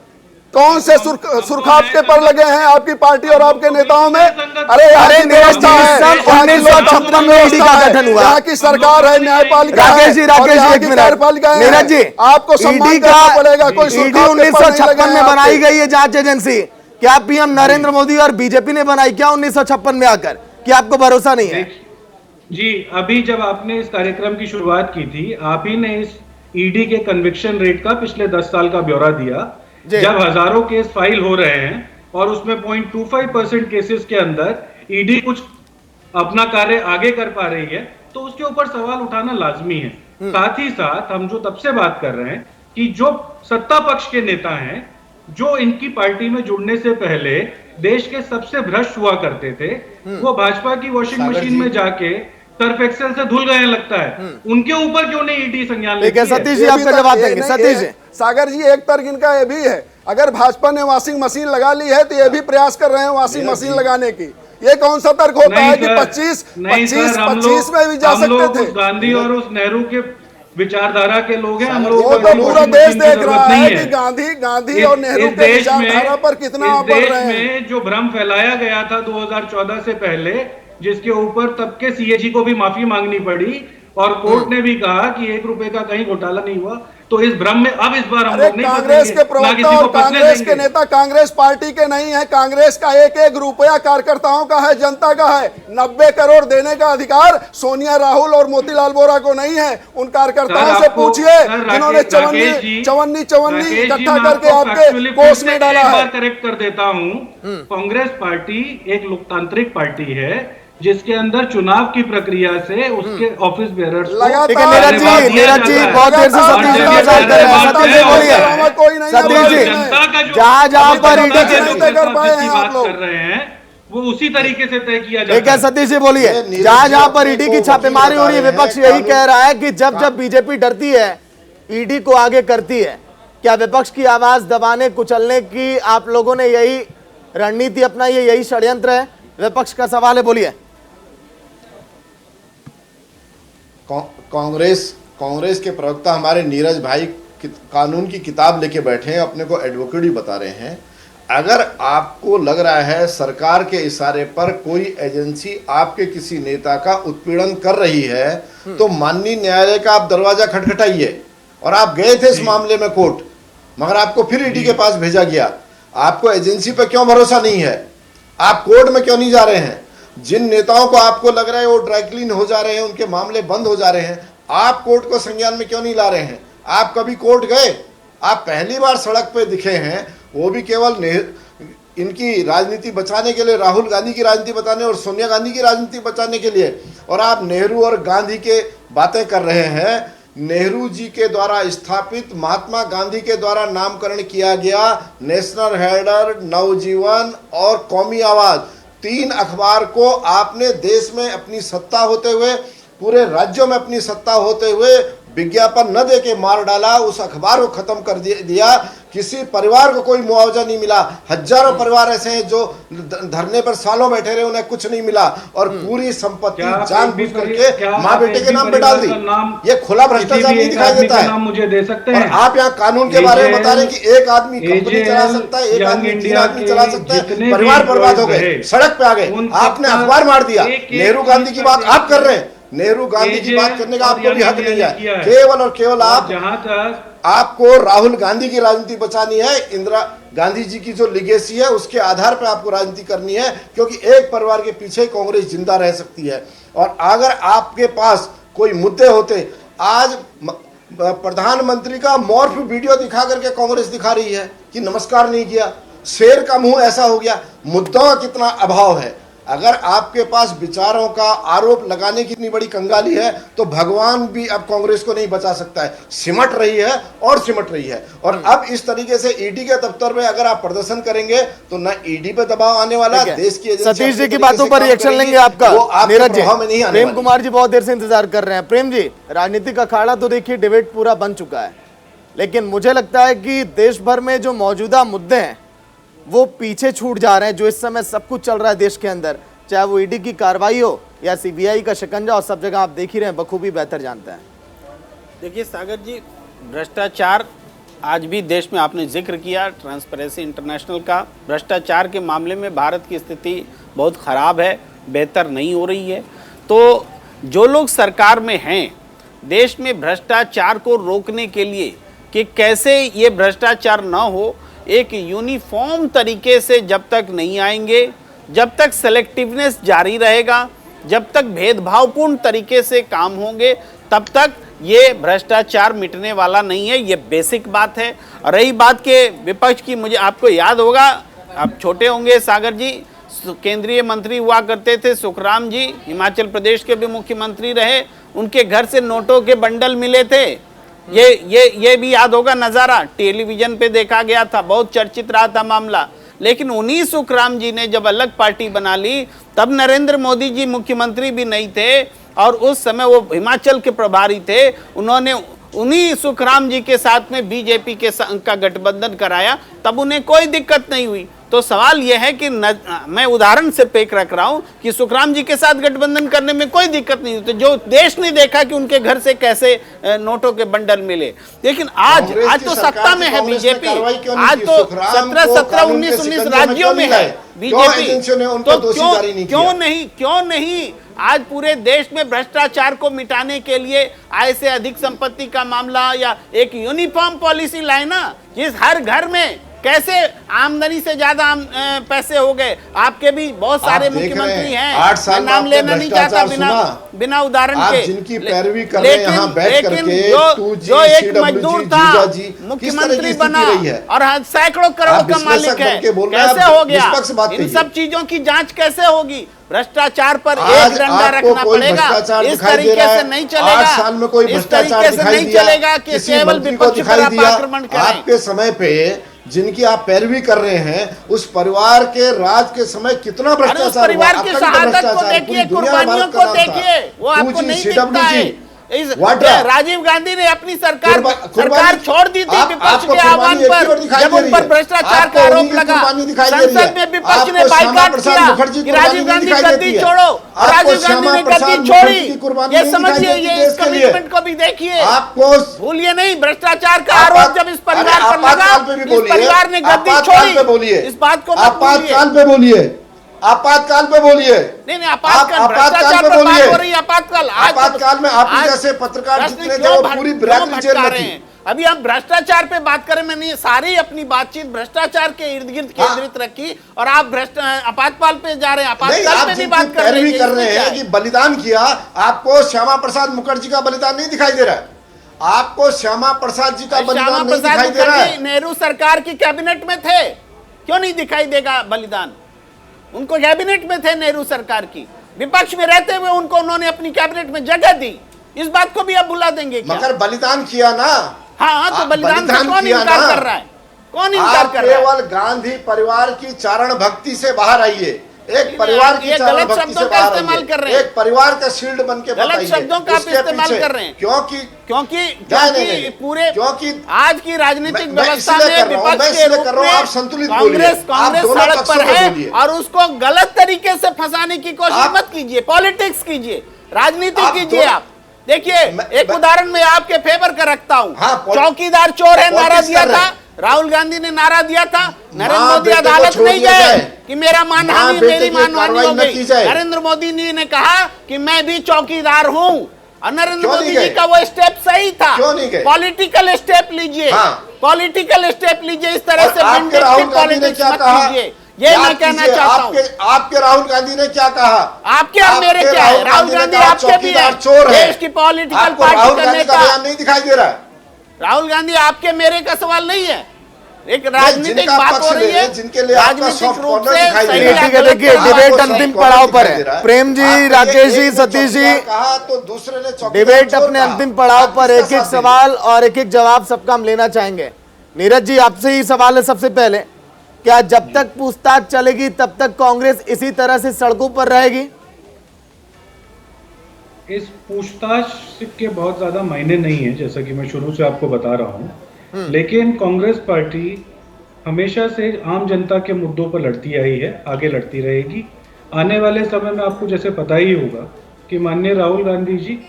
कौन से सुरखापते पर लगे हैं आपकी पार्टी और आपके नेताओं में? अरे व्यवस्था है, 1956 में ईडी का गठन हुआ, यहाँ की सरकार है, न्यायपालिका है, राकेश जी एक मिनट, नीरज जी, आपको सम्मान करना पड़ेगा। कोई ईडी 1956 में बनाई गई है जांच एजेंसी, क्या पीएम नरेंद्र मोदी और बीजेपी ने बनाई क्या 1956 में आकर? कि आपको भरोसा नहीं है? जी, अभी जब आपने इस कार्यक्रम की शुरुआत की थी, आप ही ने इस ईडी के कन्विक्शन रेट का पिछले 10 साल का ब्यौरा दिया। जब हजारों केस फाइल हो रहे हैं और उसमें 0.25% केसेस के अंदर ईडी कुछ अपना कार्य आगे कर पा रही है, तो उसके ऊपर सवाल उठाना लाजमी है। साथ ही साथ हम जो तब से बात कर रहे हैं कि जो सत्ता पक्ष के नेता हैं, जो इनकी पार्टी में जुड़ने से पहले देश के सबसे भ्रष्ट हुआ करते थे, वो भाजपा की वॉशिंग मशीन में जाके सर्फ एक्सेल से धुल गए लगता है, उनके ऊपर क्यों नहीं ईडी संज्ञान ठीक है लेती है? सतीश जी, ये भी आपका तो- जवाब ये देंगे। नहीं, सतीश जी, सागर जी एक तर्क इनका ये भी है, अगर भाजपा ने वॉशिंग मशीन लगा ली है तो ये भी प्रयास कर रहे हैं वॉशिंग मशीन लगाने की। ये कौन सा तर्क होता है कि 25 में भी जा सकते थे? गांधी और उस नेहरू के विचारधारा के लोग हैं, हम लोग वो तो पूरा देश देख रहा है कि गांधी और नेहरू के विचारधारा पर कितना बढ़ रहे हैं। में जो भ्रम फैलाया गया था 2014 से पहले, जिसके ऊपर तब के सीएजी को भी माफी मांगनी पड़ी और कोर्ट ने भी कहा कि 1 रुपए का कहीं घोटाला नहीं हुआ, तो इस भ्रम में अब इस बार हम लोग नहीं कांग्रेस के प्रवक्ता और कांग्रेस के नेता कांग्रेस पार्टी के नहीं है। कांग्रेस का एक एक रुपया कार्यकर्ताओं का है, जनता का है। 90 करोड़ देने का अधिकार सोनिया राहुल और मोतीलाल वोरा को नहीं है। उन कार्यकर्ताओं से पूछिए जिन्होंने चवन्नी इकट्ठा करके आपके कोष में डाला है। करेक्ट कर देता हूं, कांग्रेस पार्टी एक लोकतांत्रिक पार्टी है जिसके अंदर चुनाव की प्रक्रिया से उसके ऑफिस बेयरर्स ठीक है नीरज जी बहुत देर से सतीश जी इंतजार कर रहे हैं। सतीश जी बोलिए। कोई नहीं सतीश जी, जहां पर ईडी कर रहे हैं वो उसी तरीके से तय किया जाता है। ठीक है सतीश जी बोलिए। जहां पर ईडी की छापेमारी हो रही है, विपक्ष यही कह रहा है कि जब जब बीजेपी डरती है ईडी को आगे करती है। क्या विपक्ष की आवाज दबाने कुचलने की आप लोगों ने यही रणनीति अपनाई है, यही षड्यंत्र है? विपक्ष का सवाल है, बोलिए। कांग्रेस के प्रवक्ता हमारे नीरज भाई कानून की किताब लेके बैठे हैं, अपने को एडवोकेट भी बता रहे हैं। अगर आपको लग रहा है सरकार के इशारे पर कोई एजेंसी आपके किसी नेता का उत्पीड़न कर रही है, तो माननीय न्यायालय का आप दरवाजा खटखटाइए। और आप गए थे इस मामले में कोर्ट, मगर आपको फिर ईडी के पास भेजा गया। आपको एजेंसी पर क्यों भरोसा नहीं है? आप कोर्ट में क्यों नहीं जा रहे हैं? जिन नेताओं को आपको लग रहा है वो ड्राई क्लीन हो जा रहे हैं, उनके मामले बंद हो जा रहे हैं, आप कोर्ट को संज्ञान में क्यों नहीं ला रहे हैं? आप कभी कोर्ट गए? आप पहली बार सड़क पे दिखे हैं, वो भी केवल इनकी राजनीति बचाने के लिए, राहुल गांधी की राजनीति बचाने और सोनिया गांधी की राजनीति बचाने के लिए। और आप नेहरू और गांधी के बातें कर रहे हैं। नेहरू जी के द्वारा स्थापित, महात्मा गांधी के द्वारा नामकरण किया गया नेशनल हेराल्ड, नवजीवन और कौमी आवाज, 3 अखबार को आपने देश में अपनी सत्ता होते हुए, पूरे राज्यों में अपनी सत्ता होते हुए विज्ञापन न दे के मार डाला। उस अखबार को खत्म कर दिया। किसी परिवार को कोई मुआवजा नहीं मिला। हजारों परिवार ऐसे हैं जो धरने पर सालों बैठे रहे, उन्हें कुछ नहीं मिला। और पूरी संपत्ति जानबूझ करके माँ बेटे के नाम पे डाल दी। ये खुला भ्रष्टाचार नहीं दिखाई देता है। मुझे दे सकते और हैं। आप यहाँ कानून के बारे में बता रहे हैं कि एक आदमी कंपनी चला सकता है, एक आदमी 3 आदमी चला सकता है। परिवार बर्बाद हो गए, सड़क पे आ गए। आपने अखबार मार दिया। नेहरू गांधी की बात आप कर रहे हैं। नेहरू गांधी की बात करने का आपको भी हक नहीं है। केवल और केवल आप, जहां तक आपको राहुल गांधी की राजनीति बचानी है, इंदिरा गांधी जी की जो लिगेसी है उसके आधार पर आपको राजनीति करनी है, क्योंकि एक परिवार के पीछे कांग्रेस जिंदा रह सकती है। और अगर आपके पास कोई मुद्दे होते, आज प्रधानमंत्री का मॉर्फ वीडियो दिखा करके कांग्रेस दिखा रही है कि नमस्कार नहीं किया, शेर का मुंह ऐसा हो गया। मुद्दों का कितना अभाव है। अगर आपके पास विचारों का आरोप लगाने की इतनी बड़ी कंगाली है, तो भगवान भी अब कांग्रेस को नहीं बचा सकता है। सिमट रही है और सिमट रही है। और अब इस तरीके से ईडी के दफ्तर में अगर आप प्रदर्शन करेंगे तो न ईडी पे दबाव आने वाला, देश की सतीश जी की बातों पर रिएक्शन लेंगे आपका। नीरज जी, प्रेम कुमार जी बहुत देर से इंतजार कर रहे हैं। प्रेम जी, राजनीतिक अखाड़ा तो देखिए डिबेट पूरा बन चुका है, लेकिन मुझे लगता है कि देश भर में जो मौजूदा मुद्दे हैं वो पीछे छूट जा रहे हैं। जो इस समय सब कुछ चल रहा है देश के अंदर, चाहे वो ईडी की कार्रवाई हो या सीबीआई का शिकंजा, और सब जगह आप देख ही रहे हैं, बखूबी बेहतर जानते हैं। देखिए सागर जी, भ्रष्टाचार आज भी देश में आपने जिक्र किया ट्रांसपेरेंसी इंटरनेशनल का। भ्रष्टाचार के मामले में भारत की स्थिति बहुत ख़राब है, बेहतर नहीं हो रही है। तो जो लोग सरकार में हैं, देश में भ्रष्टाचार को रोकने के लिए कि कैसे ये भ्रष्टाचार ना हो, एक यूनिफॉर्म तरीके से जब तक नहीं आएंगे, जब तक सेलेक्टिवनेस जारी रहेगा, जब तक भेदभावपूर्ण तरीके से काम होंगे, तब तक ये भ्रष्टाचार मिटने वाला नहीं है। ये बेसिक बात है। और रही बात के विपक्ष की, मुझे आपको याद होगा, आप छोटे होंगे सागर जी, केंद्रीय मंत्री हुआ करते थे सुखराम जी, हिमाचल प्रदेश के भी मुख्यमंत्री रहे, उनके घर से नोटों के बंडल मिले थे। ये भी याद होगा नज़ारा, टेलीविजन पे देखा गया था, बहुत चर्चित रहा था मामला। लेकिन उन्हीं सुखराम जी ने जब अलग पार्टी बना ली, तब नरेंद्र मोदी जी मुख्यमंत्री भी नहीं थे, और उस समय वो हिमाचल के प्रभारी थे, उन्होंने उन्हीं सुखराम जी के साथ में बीजेपी के का गठबंधन कराया, तब उन्हें कोई दिक्कत नहीं हुई। तो सवाल यह है कि मैं उदाहरण से पेश रख रहा हूं कि सुखराम जी के साथ गठबंधन करने में कोई दिक्कत नहीं होती, जो देश ने देखा कि उनके घर से कैसे नोटों के बंडल मिले। लेकिन आज तो सत्ता में है बीजेपी, आज तो 17, 19 राज्यों में है बीजेपी, तो क्यों नहीं आज पूरे देश में भ्रष्टाचार को मिटाने के लिए आय से अधिक संपत्ति का मामला या एक यूनिफॉर्म पॉलिसी लाए ना, जिस हर घर में कैसे आमदनी से ज्यादा पैसे हो गए। आपके भी बहुत सारे मुख्यमंत्री हैं, 8 साल नाम लेना नहीं चाहता बिना उदाहरण के, जिनकी पैरवी कर रहे हैं यहाँ बैठ करके, जो एक मजदूर था मुख्यमंत्री बना और सैकड़ों करोड़ का मालिक है, कैसे हो गया? इन सब चीजों की जांच कैसे होगी? भ्रष्टाचार पर एक डंडा रखना पड़ेगा, इस तरीके से नहीं चलेगा, इस तरीके से नहीं चलेगा कि केवल विपक्ष पर आप आक्रमण करें। आपके समय पे जिनकी आप पैरवी कर रहे हैं, उस परिवार के राज के समय कितना भ्रष्टाचार, उस परिवार की शहादत को देखिए, कुर्बानियों को देखिए, वो आपको नहीं दिखता है। राजीव गांधी ने अपनी सरकार छोड़ दी थी विपक्ष के आह्वान पर, जब उन पर भ्रष्टाचार का आरोप लगा। संसद में विपक्ष ने बाइकाट किया कि राजीव गांधी गद्दी छोड़ो, राजीव गांधी ने गद्दी छोड़ी। ये समझिए, ये इस कमिटमेंट को भी देखिए, आपको भूलिए नहीं। भ्रष्टाचार का आरोप जब इस परिवार पर लगा, इस परिवार ने गद्दी छोड़ी, इस बात को आपातकाल पे बोलिए, आपातकाल पे बोलिए। नहीं, आपातकाल भ्रष्टाचार पर बात हो रही है। आपातकाल में आप जैसे पत्रकार जितने थे वो पूरी बिरादरी जेल में थी। अभी हम भ्रष्टाचार पे बात करें, मैंने सारी अपनी बातचीत भ्रष्टाचार के इर्द गिर्द केंद्रित रखी, और आप आपातकाल पे जा रहे हैं, आपातकाल पे भी बात कर रहे हैं कि बलिदान किया। आपको श्यामा प्रसाद मुखर्जी का बलिदान नहीं दिखाई दे रहा है? आपको श्यामा प्रसाद जी का बलिदान नहीं दिखाई दे रहा है? नेहरू सरकार की कैबिनेट में थे, क्यों नहीं दिखाई देगा बलिदान? उनको कैबिनेट में थे नेहरू सरकार की, विपक्ष में रहते हुए उनको उन्होंने अपनी कैबिनेट में जगह दी। इस बात को भी आप भुला देंगे क्या? मगर बलिदान किया ना। हाँ, तो बलिदान से कौन इनकार कर रहा है? कौन इनकार कर रहा है? केवल गांधी परिवार की चारण भक्ति से बाहर आइए, एक परिवार की चारण भक्ति से बाहर इस्तेमाल कर रहे हैं, एक परिवार का शील्ड बन के गलत शब्दों का आप इस्तेमाल कर रहे हैं। क्योंकि आज की राजनीतिक व्यवस्था में विपक्ष के रूप में कांग्रेस सड़क पर है, और उसको गलत तरीके से फंसाने की कोशिश मत कीजिए। पॉलिटिक्स कीजिए, राजनीति कीजिए। आप देखिए, एक उदाहरण मैं आपके फेवर का रखता हूँ। चौकीदार चोर है नारा दिया था, राहुल गांधी ने नारा दिया था, नरेंद्र मोदी अदालत नहीं गए कि मेरा मानहानि, मेरी मानहानि हो गई। नरेंद्र मोदी ने कहा कि मैं भी चौकीदार हूँ, और नरेंद्र मोदी जी का वो स्टेप सही था। पॉलिटिकल स्टेप लीजिए, पॉलिटिकल स्टेप लीजिए, इस तरह से पॉलिटिक्स मत कीजिए। ये मैं कहना चाहता हूँ। आपके राहुल गांधी ने क्या कहा? आपके और मेरे क्या है? राहुल गांधी आपके भी है, देश की पॉलिटिकल पार्टी करने का नहीं दिखाई दे रहा है। राहुल गांधी आपके मेरे का सवाल नहीं है, एक राजनीतिक बात हो रही है, जिनके लिए राजनीतिक रूप से देखिए डिबेट अंतिम पड़ाव पर है। प्रेम जी, राकेश जी, सतीश जी, कहा तो दूसरे ने डिबेट अपने अंतिम पड़ाव पर, एक एक सवाल और एक एक जवाब सबका हम लेना चाहेंगे। नीरज जी, आपसे ही सवाल है सबसे पहले, क्या जब तक पूछताछ चलेगी तब तक कांग्रेस इसी तरह से सड़कों पर रहेगी? इस पूछताछ के बहुत ज्यादा मायने नहीं है, जैसा कि मैं शुरू से आपको बता रहा हूं, लेकिन कांग्रेस पार्टी हमेशा से आम जनता के मुद्दों पर लड़ती आई है, आगे लड़ती रहेगी। आने वाले समय में आपको जैसे पता ही होगा कि माननीय राहुल गांधी जी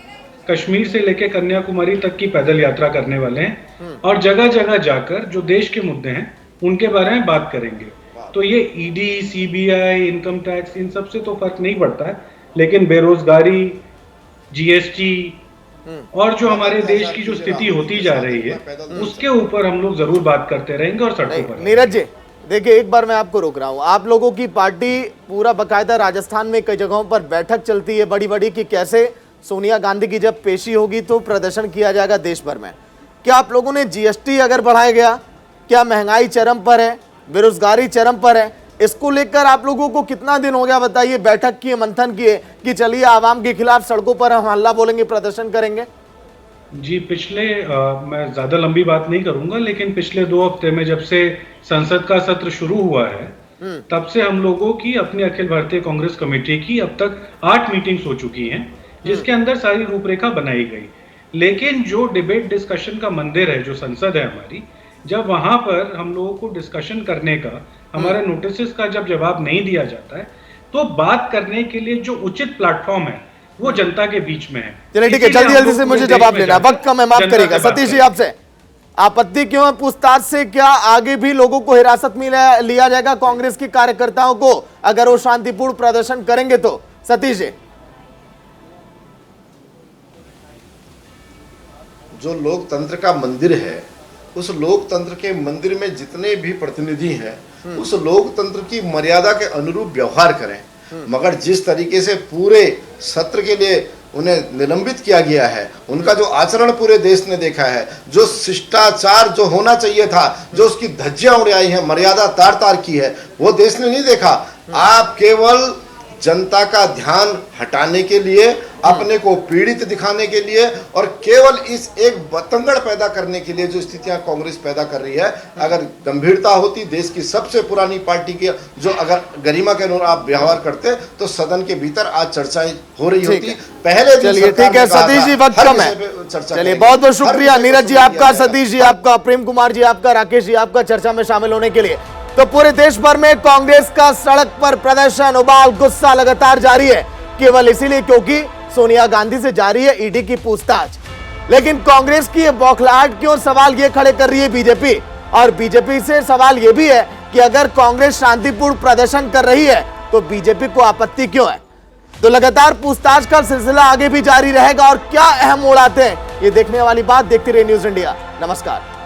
कश्मीर से लेकर कन्याकुमारी तक की पैदल यात्रा करने वाले हैं, और जगह जगह जाकर जो देश के मुद्दे हैं उनके बारे में बात करेंगे। तो ये ईडी, सीबीआई, इनकम टैक्स, इन सब से तो फर्क नहीं पड़ता है, लेकिन बेरोजगारी, जीएसटी और जो हमारे देश की जो स्थिति होती जा रही है उसके ऊपर हम लोग जरूर बात करते रहेंगे और सड़कों पर। नीरज जी, देखिए एक बार मैं आपको रोक रहा हूं। आप लोगों की पार्टी पूरा बकायदा राजस्थान में कई जगहों पर बैठक चलती है बड़ी बड़ी कि कैसे सोनिया गांधी की जब पेशी होगी तो प्रदर्शन किया जाएगा देश भर में। क्या आप लोगों ने जीएसटी अगर बढ़ाया गया, क्या महंगाई चरम पर है, बेरोजगारी चरम पर है, इसको लेकर आप लोगों को कितना दिन हो गया बताइए बैठक किए, मंथन किए कि चलिए आवाम के खिलाफ सड़कों पर हम हल्ला बोलेंगे, प्रदर्शन करेंगे? जी, मैं ज्यादा लंबी बात नहीं करूंगा, लेकिन पिछले 2 हफ्ते में जब से संसद का सत्र शुरू हुआ है तब से हम लोगों की अपनी अखिल भारतीय कांग्रेस कमेटी की अब तक 8 मीटिंग्स हो चुकी हैं। जिसके अंदर सारी रूपरेखा बनाई गई। लेकिन जो डिबेट डिस्कशन का मंदिर है, जो संसद है हमारी, जब वहां पर हम लोगों को डिस्कशन करने का, हमारे नोटिस का जब जवाब नहीं दिया जाता है, तो बात करने के लिए जो उचित प्लेटफॉर्म है वो जनता के बीच में है। चलिए ठीक है, जल्दी जल्दी से मुझे जवाब लेना, वक्त कम है, माफ करिएगा। सतीश जी, आपसे आपत्ति क्यों है पूछताछ से? क्या आगे भी लोगों को हिरासत में लिया जाएगा, कांग्रेस के कार्यकर्ताओं को, अगर वो शांतिपूर्ण प्रदर्शन करेंगे तो? सतीश जी, जो लोकतंत्र का मंदिर है, उस लोकतंत्र के मंदिर में जितने भी प्रतिनिधि हैं, उस लोकतंत्र की मर्यादा के अनुरूप व्यवहार करें। मगर जिस तरीके से पूरे सत्र के लिए उन्हें निलंबित किया गया है, उनका जो आचरण पूरे देश ने देखा है, जो शिष्टाचार जो होना चाहिए था, जो उसकी धज्जियां उड़ाई हैं, मर्यादा तार तार की है, वो देश ने नहीं देखा। आप केवल जनता का ध्यान हटाने के लिए, अपने को पीड़ित दिखाने के लिए और केवल इस एक बतंगड़ पैदा करने के लिए जो स्थितियां कांग्रेस पैदा कर रही है, अगर गंभीरता होती, देश की सबसे पुरानी पार्टी की जो अगर गरिमा के अनुसार आप व्यवहार करते, तो सदन के भीतर आज चर्चाएं हो रही होती। पहले चलिए ठीक है सतीश जी, वक्त कम है। चलिए बहुत बहुत शुक्रिया नीरज जी आपका, सतीश जी आपका, प्रेम कुमार जी आपका, राकेश जी आपका चर्चा में शामिल होने के लिए। तो पूरे देश भर में कांग्रेस का सड़क पर प्रदर्शन, उबाल, गुस्सा लगातार जारी है, केवल इसीलिए क्योंकि सोनिया गांधी से जारी है ईडी की पूछताछ। लेकिन कांग्रेस की ये बौखलाहट क्यों, सवाल ये खड़े कर रही है बीजेपी। और बीजेपी से सवाल ये भी है कि अगर कांग्रेस शांतिपूर्ण प्रदर्शन कर रही है तो बीजेपी को आपत्ति क्यों है। तो लगातार पूछताछ का सिलसिला आगे भी जारी रहेगा और क्या अहम मोड़ आते हैं, ये देखने वाली बात। देखते रहिए न्यूज़ इंडिया। नमस्कार।